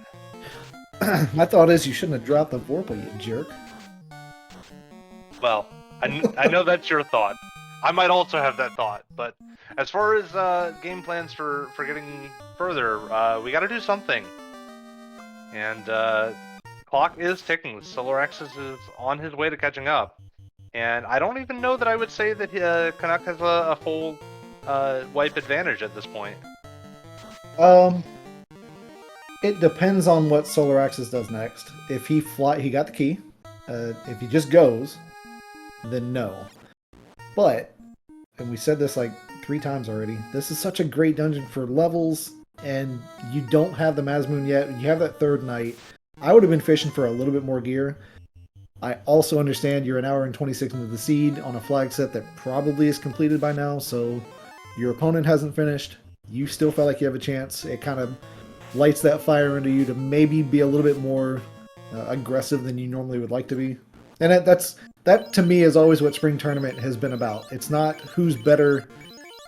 My thought is you shouldn't have dropped the Vorpal, you jerk. Well, I know that's your thought. I might also have that thought, but as far as game plans for getting further, we got to do something. And clock is ticking. Solaraxus is on his way to catching up. And I don't even know that I would say that Canuck has a full wipe advantage at this point. It depends on what Solaraxus does next. If he got the key. If he just goes, then no. But, and we said this like 3 times already, this is such a great dungeon for levels, and you don't have the Mazmoon yet. You have that 3rd night. I would have been fishing for a little bit more gear. I also understand you're an hour and 26 into the seed on a flag set that probably is completed by now, so your opponent hasn't finished. You still felt like you have a chance. It kind of lights that fire into you to maybe be a little bit more aggressive than you normally would like to be. And that to me is always what spring tournament has been about. It's not who's better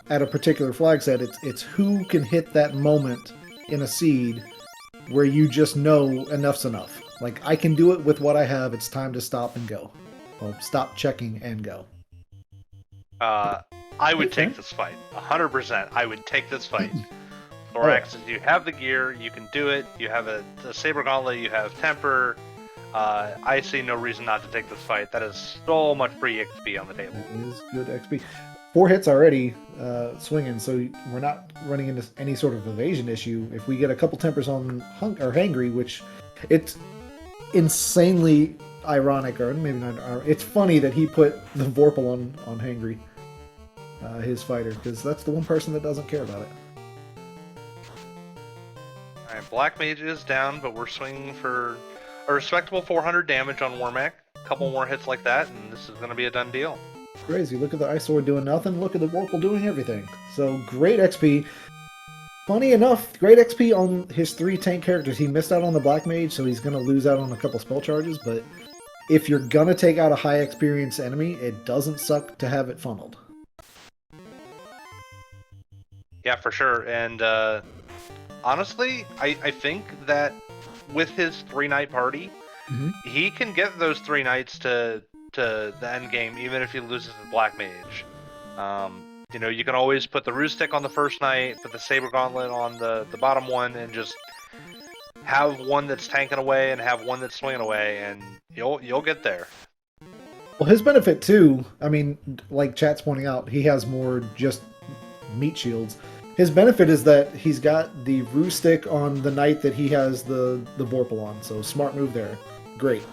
at a particular flag set. It's who can hit that moment in a seed where you just know enough's enough. Like, I can do it with what I have. It's time to stop and go. Well, stop checking and go. I would take this fight. 100%. I would take this fight. Solaraxus, you have the gear. You can do it. You have a Saber Gauntlet. You have Temper. I see no reason not to take this fight. That is so much free XP on the table. It is good XP. 4 hits already swinging, so we're not running into any sort of evasion issue. If we get a couple tempers on Hangry, which it's insanely ironic, or maybe not. It's funny that he put the Vorpal on Hangry, his fighter, because that's the one person that doesn't care about it. Alright, Black Mage is down, but we're swinging for a respectable 400 damage on Warmac. A couple more hits like that, and this is going to be a done deal. Crazy. Look at the Ice Sword doing nothing. Look at the Vorpal doing everything. So great XP. Funny enough, great XP on his 3 tank characters. He missed out on the Black Mage, so he's going to lose out on a couple spell charges, but if you're going to take out a high experience enemy, it doesn't suck to have it funneled. Yeah, for sure. And honestly, I think that with his 3-night party, he can get those 3 nights to the end game, even if he loses the Black Mage. You know, you can always put the Ruse Stick on the first night, put the Saber Gauntlet on the bottom one, and just have one that's tanking away and have one that's swinging away, and you'll get there. Well, his benefit too, I mean, like chat's pointing out, he has more just meat shields. His benefit is that he's got the Ruse Stick on the night that he has the Vorpal on, so smart move there. Great.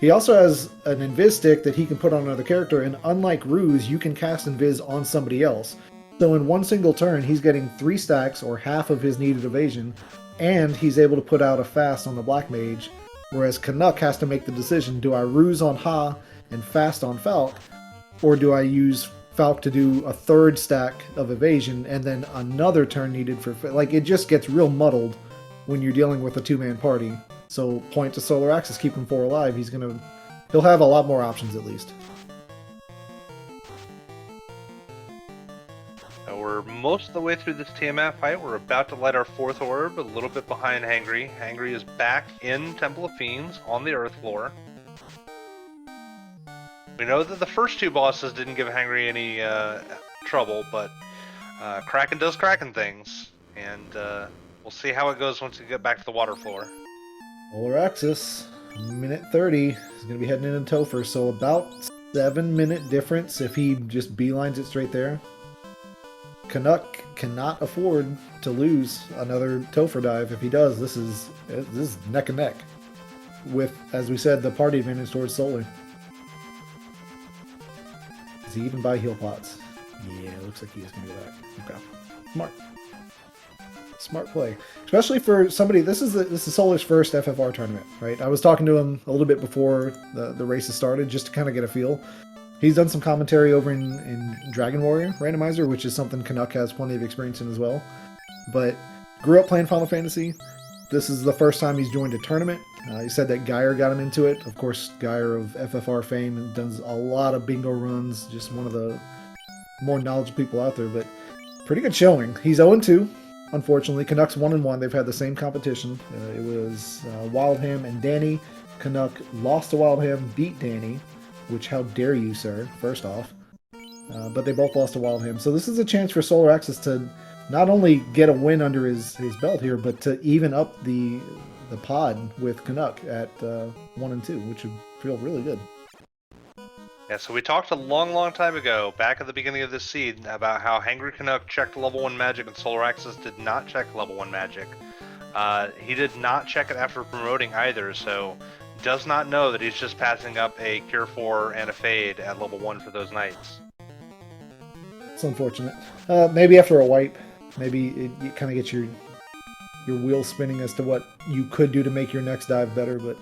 He also has an Invis Stick that he can put on another character, and unlike Ruse, you can cast Invis on somebody else. So in one single turn, he's getting 3 stacks, or half of his needed evasion, and he's able to put out a fast on the Black Mage, whereas Canuck has to make the decision, do I Ruse on Ha and fast on Falk, or do I use Falk to do a 3rd stack of evasion, and then another turn needed for... Like, it just gets real muddled when you're dealing with a 2-man party. So point to Solaraxus, keep him 4 alive. He'll have a lot more options at least. We're most of the way through this Tiamat fight. We're about to light our 4th orb, a little bit behind Hangry. Hangry is back in Temple of Fiends on the Earth floor. We know that the first 2 bosses didn't give Hangry any trouble, but Kraken does Kraken things, and we'll see how it goes once we get back to the water floor. Solaraxus, minute 30, is going to be heading into Topher, so about 7-minute difference if he just beelines it straight there. Canuck cannot afford to lose another Topher dive. If he does, this is neck and neck with, as we said, the party advantage towards Solar. Does he even buy heal pots? Yeah, it looks like he is going to do that. Okay. Smart. Smart play. Especially for somebody, this is Solar's first FFR tournament, right? I was talking to him a little bit before the races started, just to kind of get a feel. He's done some commentary over in Dragon Warrior Randomizer, which is something Canuck has plenty of experience in as well. But grew up playing Final Fantasy. This is the first time he's joined a tournament. He said that Geyer got him into it. Of course, Geyer of FFR fame and does a lot of bingo runs. Just one of the more knowledgeable people out there. But pretty good showing. He's 0-2. Unfortunately, Canuck's 1-1. They've had the same competition. It was Wildham and Danny. Canuck lost to Wildham, beat Danny, which how dare you, sir, first off. But they both lost to Wildham. So this is a chance for Solaraxus to not only get a win under his belt here, but to even up the pod with Canuck at 1-2, which would feel really good. Yeah, so we talked a long time ago, back at the beginning of this seed, about how Hangry Canuck checked level 1 magic and Solaraxus did not check level 1 magic. He did not check it after promoting either, so does not know that he's just passing up a Cure 4 and a Fade at level 1 for those nights. It's unfortunate. Maybe after a wipe, maybe it kind of gets your wheels spinning as to what you could do to make your next dive better, but...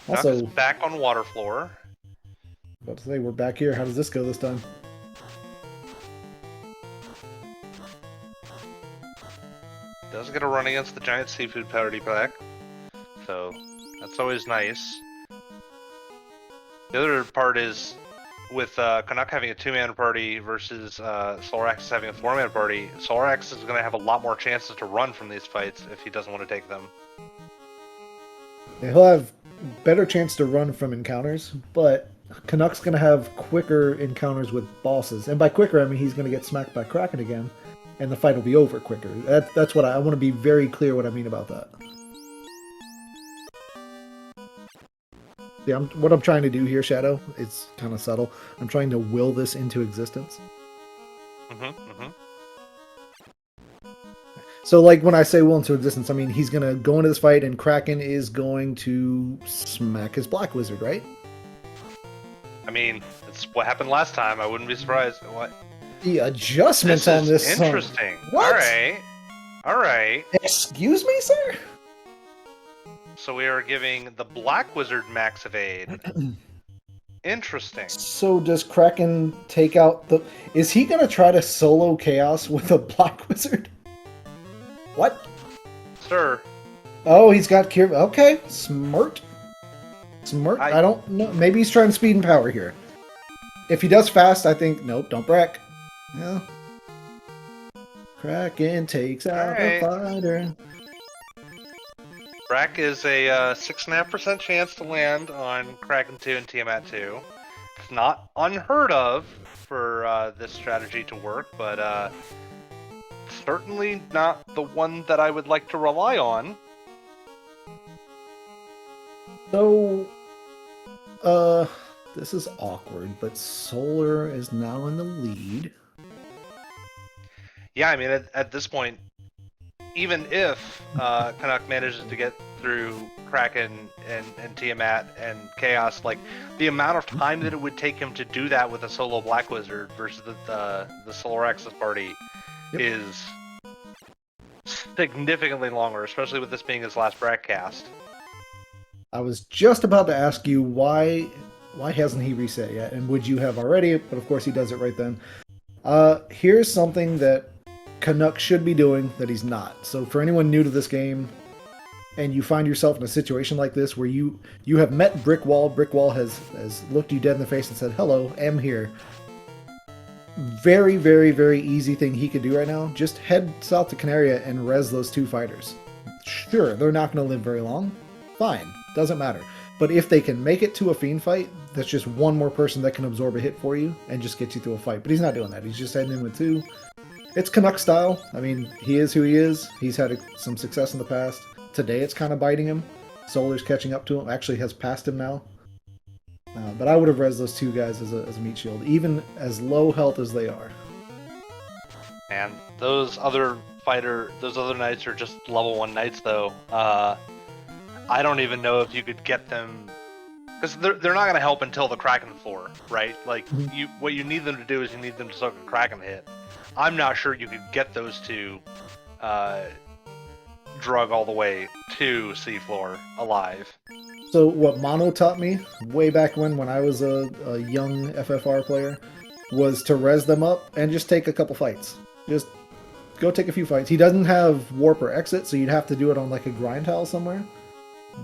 Also, is back on water floor. About to say, we're back here. How does this go this time? Does get a run against the giant seafood party pack, so that's always nice. The other part is, with Canuck having a 2-man party versus Solaraxus having a 4-man party, Solaraxus is going to have a lot more chances to run from these fights if he doesn't want to take them. Yeah, he'll have better chance to run from encounters, but Canuck's going to have quicker encounters with bosses. And by quicker, I mean he's going to get smacked by Kraken again, and the fight will be over quicker. That's what I want to be very clear what I mean about that. Yeah, what I'm trying to do here, Shadow, it's kind of subtle. I'm trying to will this into existence. So, like, when I say will into existence, I mean he's going to go into this fight and Kraken is going to smack his Black Wizard, right? I mean, that's what happened last time. I wouldn't be surprised. What? The adjustments on this is interesting. What? All right. All right. Excuse me, sir? So we are giving the Black Wizard max evade. Interesting. So does Kraken take out the... Is he going to try to solo Chaos with a Black Wizard? What? Sir. Oh, he's got Cure... Okay, smart. Smart? I don't know. Maybe he's trying speed and power here. If he does fast, I think... Nope, don't Brack. Yeah. Kraken takes out a fighter. Brack is a 6.5% chance to land on Kraken 2 and Tiamat 2. It's not unheard of for this strategy to work, but certainly not the one that I would like to rely on. So, this is awkward, but Solar is now in the lead. Yeah, I mean, at this point, even if Canuck manages to get through Kraken and Tiamat and Chaos, like, the amount of time that it would take him to do that with a solo Black Wizard versus the Solaraxus party is significantly longer, especially with this being his last Brack cast. I was just about to ask you why hasn't he reset yet, and would you have already, but of course he does it right then. Here's something that Canuck should be doing that he's not. So for anyone new to this game, and you find yourself in a situation like this where you have met Brickwall has looked you dead in the face and said, "Hello, I'm here." Very, very, very easy thing he could do right now. Just head south to Canaria and res those two fighters. Sure, they're not going to live very long. Fine, doesn't matter. But if they can make it to a Fiend fight, that's just one more person that can absorb a hit for you and just get you through a fight. But he's not doing that. He's just heading in with two. It's Canuck style. I mean, he is who he is. He's had some success in the past. Today it's kind of biting him. Solar's catching up to him. Actually has passed him now. But I would have res those two guys as a meat shield, even as low health as they are. And those other knights are just level 1 knights, though. I don't even know if you could get them, because they're not going to help until the Kraken floor, right? Like, what you need them to do is you need them to soak a Kraken hit. I'm not sure you could get those two drug all the way to seafloor alive. So what Mono taught me way back when I was a young FFR player was to res them up and just take a couple fights. Just go take a few fights. He doesn't have warp or exit, so you'd have to do it on like a grind tile somewhere.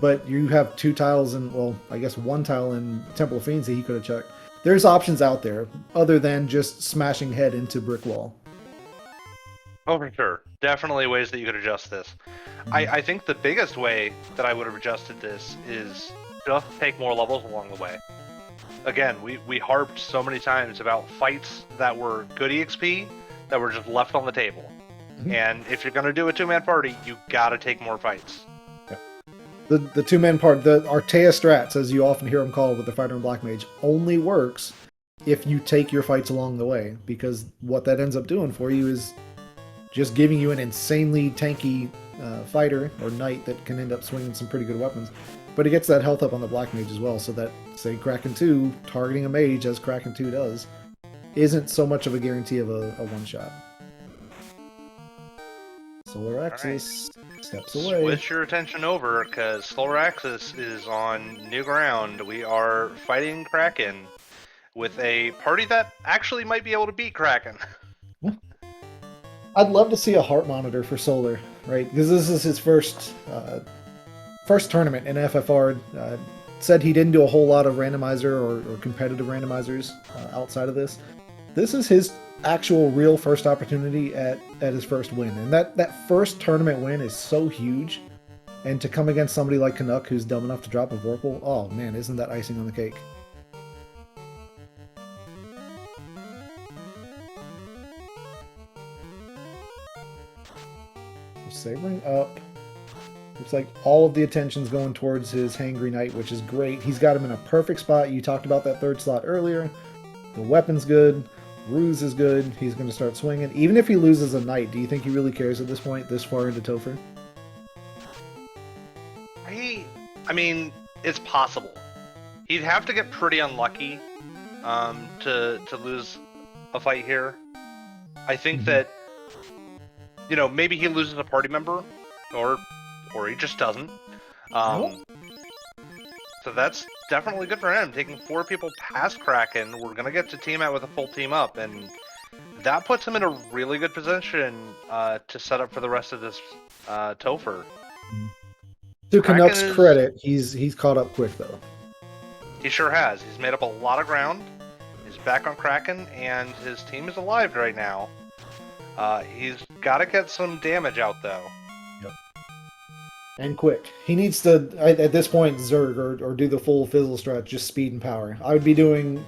But you have 2 tiles and, well, I guess 1 tile in Temple of Fiends that he could have checked. There's options out there other than just smashing head into brick wall. Oh, for sure. Definitely ways that you could adjust this. I think the biggest way that I would have adjusted this is just take more levels along the way. Again, we harped so many times about fights that were good EXP that were just left on the table. And if you're going to do a 2-man party, you got to take more fights. The 2-man part, the Artea strats, as you often hear them called with the Fighter and Black Mage, only works if you take your fights along the way, because what that ends up doing for you is just giving you an insanely tanky fighter or knight that can end up swinging some pretty good weapons. But it gets that health up on the Black Mage as well, so that, say, Kraken 2, targeting a mage, as Kraken 2 does, isn't so much of a guarantee of a one-shot. Solaraxus steps away. Switch your attention over, because Solaraxus is on new ground. We are fighting Kraken with a party that actually might be able to beat Kraken. I'd love to see a heart monitor for Solar, right? Because this is his first tournament in FFR. Said he didn't do a whole lot of randomizer or competitive randomizers outside of this. This is his actual real first opportunity at his first win. And that first tournament win is so huge. And to come against somebody like Canuck who's dumb enough to drop a Vorpal, oh man, isn't that icing on the cake? Sabering up. Looks like all of the attention's going towards his Hangry Knight, which is great. He's got him in a perfect spot. You talked about that 3rd slot earlier. The weapon's good. Ruse is good. He's going to start swinging. Even if he loses a Knight, do you think he really cares at this point, this far into Topher? I mean, it's possible. He'd have to get pretty unlucky to lose a fight here. I think that maybe he loses a party member, or he just doesn't. So that's definitely good for him. Taking 4 people past Kraken, we're gonna get to Tiamat with a full team up, and that puts him in a really good position to set up for the rest of this Topher. To Canuck's credit, he's caught up quick though. He sure has. He's made up a lot of ground. He's back on Kraken, and his team is alive right now. He's got to get some damage out though. Yep. And quick. He needs to, at this point, Zerg or do the full fizzle strat, just speed and power. I would be doing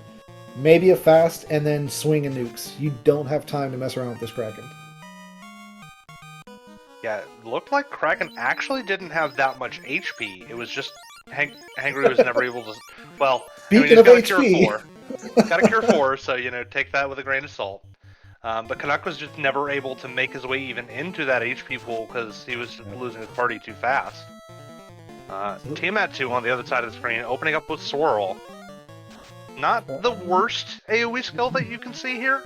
maybe a fast and then swing and nukes. You don't have time to mess around with this Kraken. Yeah, it looked like Kraken actually didn't have that much HP. It was just Hangry was never able to. Well, Speaking of HP, got a cure 4, so take that with a grain of salt. But Canuck was just never able to make his way even into that HP pool because he was losing his party too fast. Tiamat 2 on the other side of the screen, opening up with Swirl. Not the worst AoE skill that you can see here.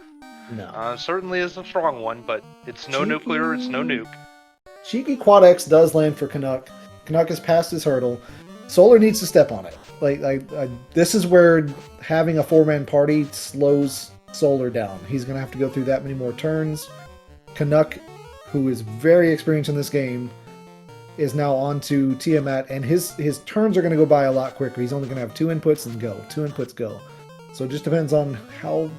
No. Certainly is a strong one, but it's no nuclear, it's no nuke. Cheeky Quad X does land for Canuck. Canuck has passed his hurdle. Solar needs to step on it. This is where having a 4-man party slows Solar down. He's going to have to go through that many more turns. Canuck, who is very experienced in this game, is now on to Tiamat, and his turns are going to go by a lot quicker. He's only going to have 2 inputs and go. 2 inputs, go. So it just depends on how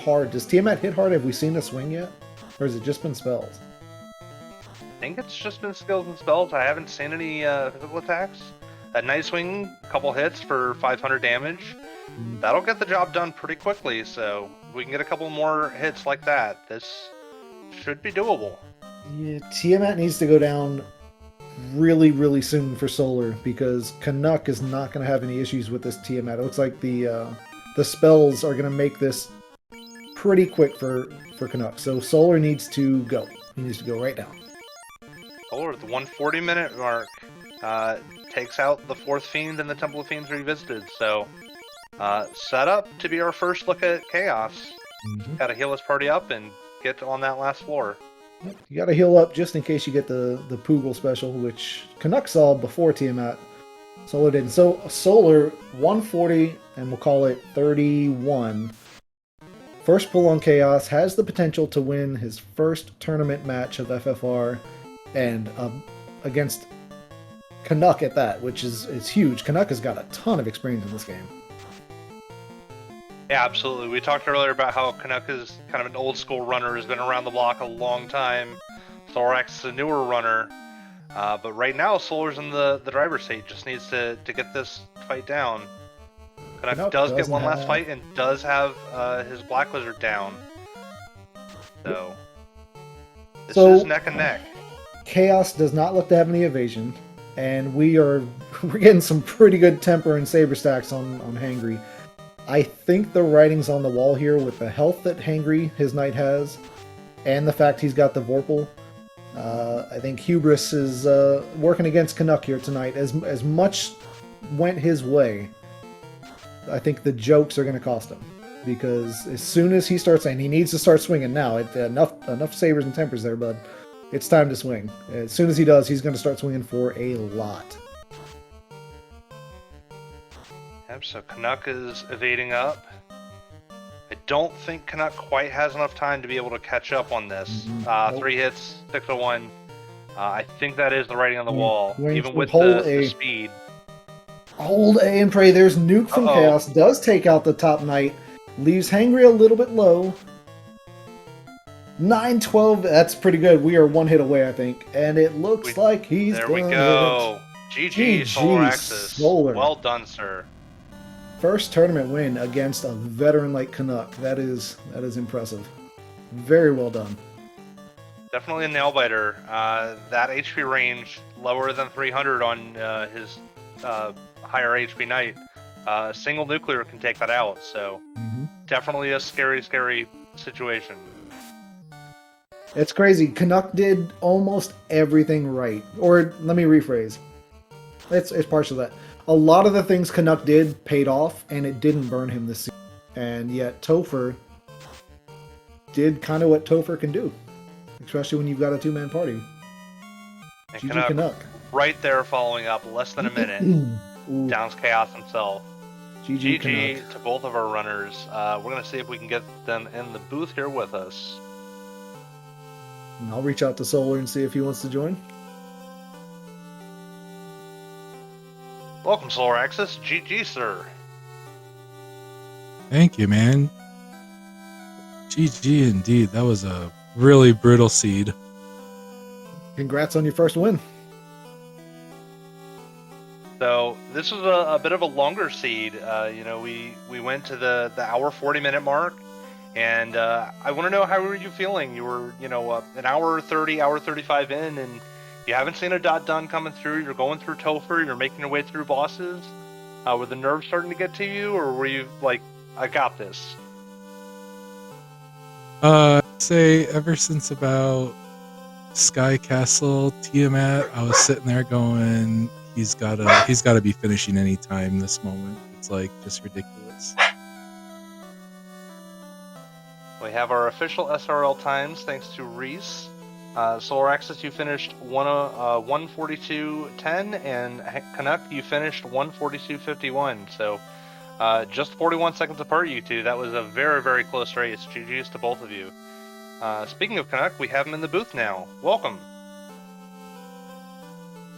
hard. Does Tiamat hit hard? Have we seen a swing yet? Or has it just been spells? I think it's just been skills and spells. I haven't seen any physical attacks. That Night Swing, couple hits for 500 damage. That'll get the job done pretty quickly, so if we can get a couple more hits like that, this should be doable. Yeah, Tiamat needs to go down really, really soon for Solar, because Canuck is not going to have any issues with this Tiamat. It looks like the spells are going to make this pretty quick for Canuck. So Solar needs to go. He needs to go right now. Solar at the 140-minute mark takes out the 4th Fiend and the Temple of Fiends Revisited. So set up to be our first look at Chaos. Got to heal his party up and get on that last floor. You got to heal up just in case you get the Poogle special, which Canuck saw before Tiamat. Solar didn't. So Solar 140, and we'll call it 31. First pull on Chaos, has the potential to win his first tournament match of FFR, and against Canuck at that, which is huge. Canuck has got a ton of experience in this game. Yeah, absolutely. We talked earlier about how Canuck is kind of an old school runner, has been around the block a long time. Solaraxus is a newer runner. But right now, Solar's in the driver's seat, just needs to get this fight down. Canuck does get one last fight and does have his Black Wizard down. So this is neck and neck. Chaos does not look to have any evasion, and we're getting some pretty good temper and saber stacks on Hangry. I think the writing's on the wall here with the health that Hangry, his knight, has, and the fact he's got the Vorpal. I think Hubris is working against Canuck here tonight. As much went his way, I think the jokes are going to cost him. Because as soon as he starts saying he needs to start swinging now, enough sabers and tempers there, bud. It's time to swing. As soon as he does, he's going to start swinging for a lot. Yep, so Canuck is evading up. I don't think Canuck quite has enough time to be able to catch up on this. 3 hits, 601. I think that is the writing on the wall, even with the speed. Hold A and pray. There's Nuke from Chaos. Does take out the top knight. Leaves Hangry a little bit low. 9-12. That's pretty good. We are 1 hit away, I think. And it looks like he's there done we go. it. GG, Solaraxus. Solar. Well done, sir. First tournament win against a veteran like Canuck. That is impressive. Very well done. Definitely a nail biter. That HP range lower than 300 on his higher HP knight. Single nuclear can take that out. So definitely a scary situation. It's crazy. Canuck did almost everything right. Or let me rephrase. It's partial to that. A lot of the things Canuck did paid off, and it didn't burn him this season. And yet Topher did kind of what Topher can do. especially when you've got a two-man party. And GG Canuck. Right there following up, less than a minute. Ooh, Downs Chaos himself. GG GG Canuck. to both of our runners. We're going to see if we can get them in the booth here with us. And I'll reach out to Solar and see if he wants to join. Welcome, Solaraxus. GG, sir. Thank you, man. GG indeed. That was a really brutal seed. Congrats on your first win. So this was a bit of a longer seed. We went to the hour 40-minute mark, and I want to know, how were you feeling? You were an hour 30, hour 35 in, and you haven't seen a dot done coming through. You're going through Topher. You're making your way through bosses. Were the nerves starting to get to you, or were you like, I got this? I'd say ever since about Sky Castle Tiamat, I was sitting there going, he's gotta be finishing any time this moment. It's like just ridiculous. We have our official SRL times thanks to Reese. Solaraxus, you finished 142.10, and Canuck, you finished 142.51. So just 41 seconds apart, you two. That was a very, very close race. GG's to both of you. Speaking of Canuck, we have him in the booth now. Welcome.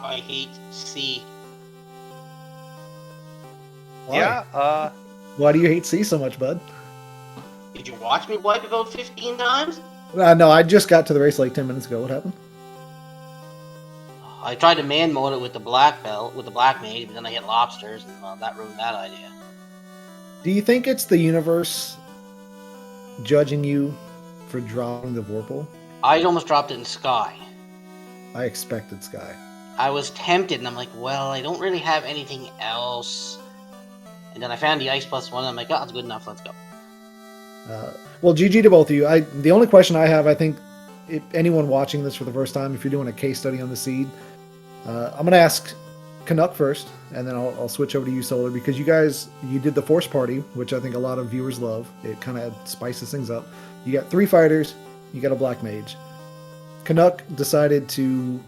I hate C. Why? Yeah. Why do you hate C so much, bud? Did you watch me wipe about 15 times? No, I just got to the race like 10 minutes ago. What happened? I tried to man mode it with the black belt, with the black mage, but then I hit lobsters, and that ruined that idea. Do you think it's the universe judging you for dropping the Vorpal? I almost dropped it in Sky. I expected Sky. I was tempted, and I'm like, well, I don't really have anything else. And then I found the Ice +1, and I'm like, oh, that's good enough, let's go. Well, GG to both of you. The only question I have, I think, if anyone watching this for the first time, if you're doing a case study on the seed, I'm going to ask Canuck first, and then I'll switch over to you, Solar, because you did the Force Party, which I think a lot of viewers love. It kind of spices things up. You got 3 fighters, you got a black mage. Canuck decided to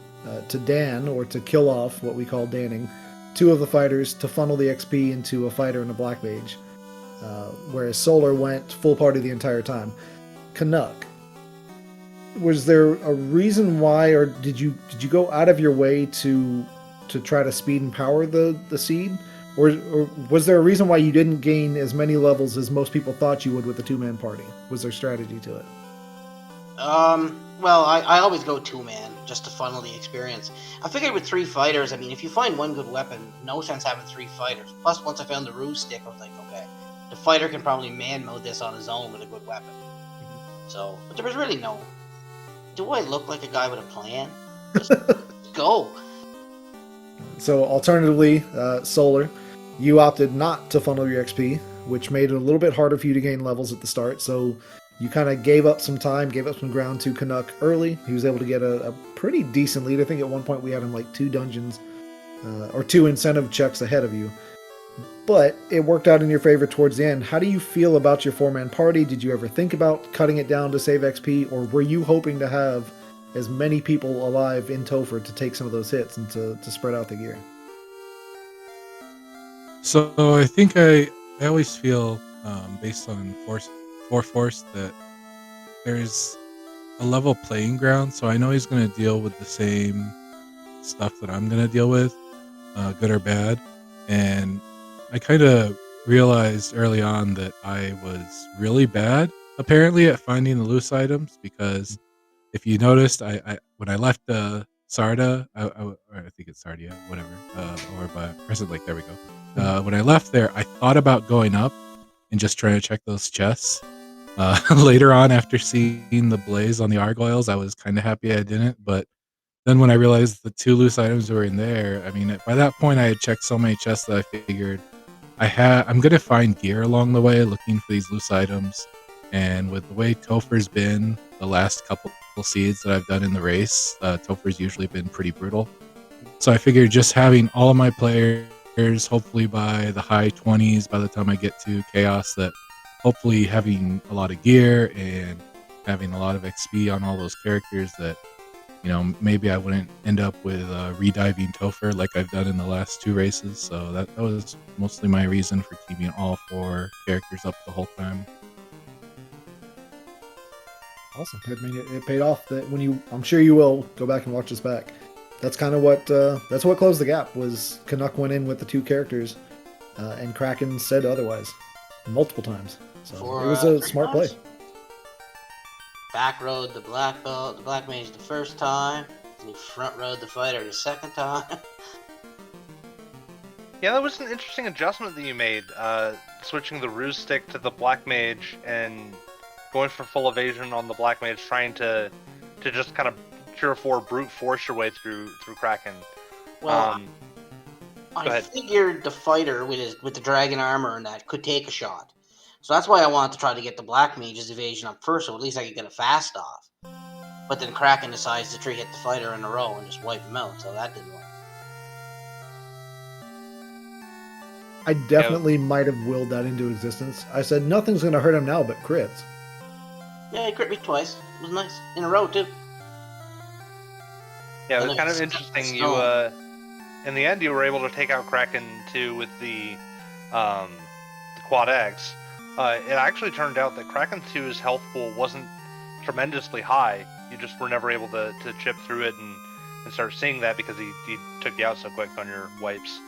Dan, or to kill off what we call danning, 2 of the fighters to funnel the XP into a fighter and a black mage. Whereas Solar went full party the entire time. Canuck, was there a reason why, or did you go out of your way to try to speed and power the seed, or was there a reason why you didn't gain as many levels as most people thought you would with the 2-man party? Was there strategy to it? Well, I always go 2-man, just to funnel the experience. I figured with 3 fighters, I mean, if you find one good weapon, no sense having 3 fighters. Plus, once I found the ruse stick, I was like, okay, the fighter can probably man mode this on his own with a good weapon. So, but there was really no... Do I look like a guy with a plan? Just go. So, alternatively, Solar, you opted not to funnel your XP, which made it a little bit harder for you to gain levels at the start. So, you kind of gave up some time, gave up some ground to Canuck early. He was able to get a pretty decent lead. I think at one point we had him like 2 dungeons, or 2 incentive checks ahead of you. But it worked out in your favor towards the end. How do you feel about your 4-man party? Did you ever think about cutting it down to save XP, or were you hoping to have as many people alive in Topher to take some of those hits and to spread out the gear? So I think I always feel, based on Force, that there's a level playing ground. So I know he's going to deal with the same stuff that I'm going to deal with, good or bad. And I kind of realized early on that I was really bad, apparently, at finding the loose items, because if you noticed, I when I left Sarda, or I think it's Sardia, whatever, or by Crescent Lake, there we go. When I left there, I thought about going up and just trying to check those chests. Later on, after seeing the blaze on the Argoyles, I was kind of happy I didn't, but then when I realized the 2 loose items were in there, I mean, by that point, I had checked so many chests that I figured I'm going to find gear along the way looking for these loose items. And with the way Topher's been the last couple seeds that I've done in the race, Topher's usually been pretty brutal. So I figured just having all of my players, hopefully by the high 20s, by the time I get to Chaos, that hopefully having a lot of gear and having a lot of XP on all those characters that, maybe I wouldn't end up with rediving Topher like I've done in the last 2 races. So that was mostly my reason for keeping all 4 characters up the whole time. Awesome. I mean, it paid off. That I'm sure you will go back and watch this back. That's kind of what closed the gap. Was Canuck went in with the 2 characters, and Kraken said otherwise multiple times. So it was a smart play. Back rode the black belt, the black mage the first time, and he front rode the fighter the second time. Yeah, that was an interesting adjustment that you made, switching the ruse stick to the black mage and going for full evasion on the black mage, trying to just kind of pure brute force your way through Kraken. Well, I figured the fighter with the dragon armor and that could take a shot. So that's why I wanted to try to get the black mage's evasion up first, so at least I could get a fast off. But then Kraken decides to 3-hit the fighter in a row and just wipe him out, so that didn't work. I definitely might have willed that into existence. I said nothing's going to hurt him now but crits. Yeah, he crit me twice. It was nice. In a row, too. Yeah, it was kind of interesting. You, in the end, you were able to take out Kraken too with the quad X. It actually turned out that Kraken 2's health pool wasn't tremendously high. You just were never able to chip through it and start seeing that because he took you out so quick on your wipes.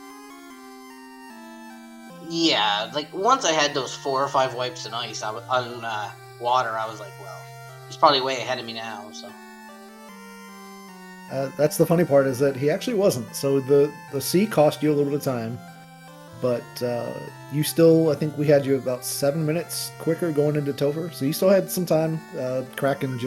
Yeah, like once I had those 4 or 5 wipes on ice on water, I was like, well, he's probably way ahead of me now. So that's the funny part, is that he actually wasn't. So the C cost you a little bit of time, but you still, I think we had you about 7 minutes quicker going into Topher, so you still had some time. Kraken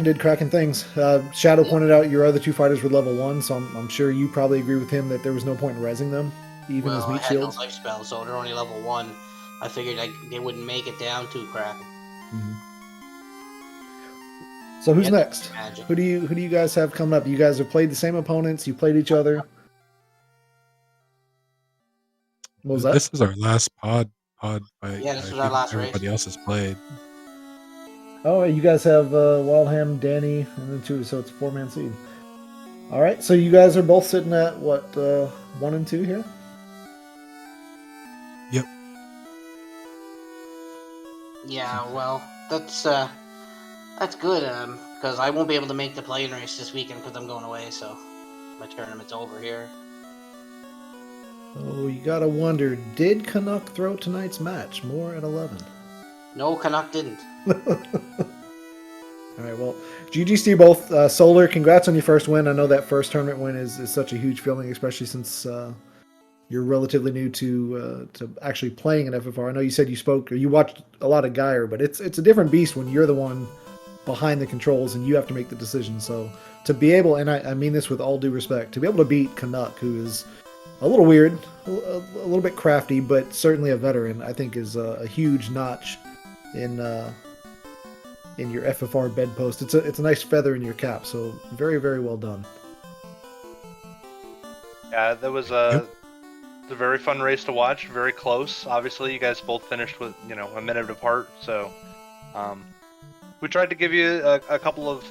did Kraken things. Shadow pointed out your other 2 fighters were level 1, so I'm sure you probably agree with him that there was no point in resing them, even as meat shields. I had no life spell, so they're only level 1. I figured they wouldn't make it down to Kraken. Mm-hmm. So who's next? Who do you guys have coming up? You guys have played the same opponents. You played each other. What was that? This is our last pod fight. Yeah, this was our last race. Everybody else has played. Oh, you guys have Wildham, Danny, and then 2, so it's a 4-man seed. All right, so you guys are both sitting at what, 1 and 2 here? Yep. Yeah, well, that's good, because I won't be able to make the play-in race this weekend because I'm going away, so my tournament's over here. Oh, you gotta wonder, did Canuck throw tonight's match? More at 11. No, Canuck didn't. All right, well, GG's to you both. Solar, congrats on your first win. I know that first tournament win is such a huge feeling, especially since you're relatively new to actually playing an FFR. I know you said you watched a lot of Geyer, but it's a different beast when you're the one behind the controls and you have to make the decision. So to be able, and I mean this with all due respect, to be able to beat Canuck, who is a little weird, a little bit crafty, but certainly a veteran, I think is a huge notch in your FFR bedpost. It's a nice feather in your cap, so very, very well done. Yeah, that was a very fun race to watch, very close. Obviously, you guys both finished with, a minute apart, so we tried to give you a couple of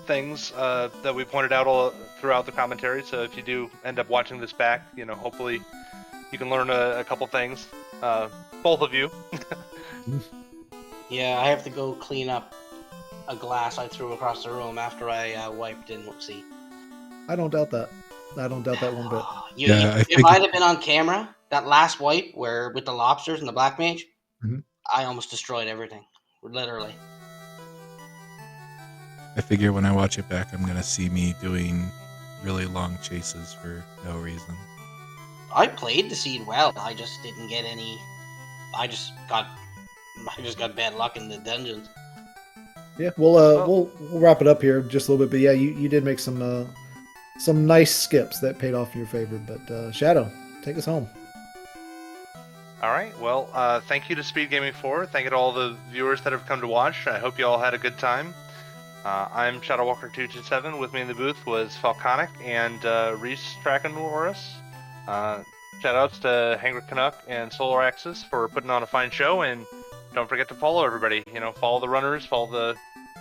things that we pointed out all throughout the commentary, so if you do end up watching this back, hopefully you can learn a couple things, both of you. Yeah, I have to go clean up a glass I threw across the room after I wiped in Whoopsie. I don't doubt that. I don't doubt that one bit. If I'd have been on camera, that last wipe where with the lobsters and the black mage, I almost destroyed everything. Literally. I figure when I watch it back, I'm going to see me doing really long chases for no reason. I played the seed well. I just didn't get any. I just got bad luck in the dungeons. Yeah, we'll wrap it up here just a little bit. But yeah, you did make some nice skips that paid off in your favor. But Shadow, take us home. All right. Well, thank you to Speed Gaming 4. Thank you to all the viewers that have come to watch. I hope you all had a good time. I'm ShadowWalker227. With me in the booth was Falconic and Reese Trakenwarus. Shoutouts to Hangrycanuck and Solaraxus for putting on a fine show and don't forget to follow everybody. Follow the runners, follow the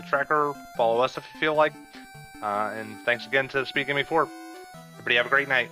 tracker, follow us if you feel like. And thanks again to Speaking Before. Everybody have a great night.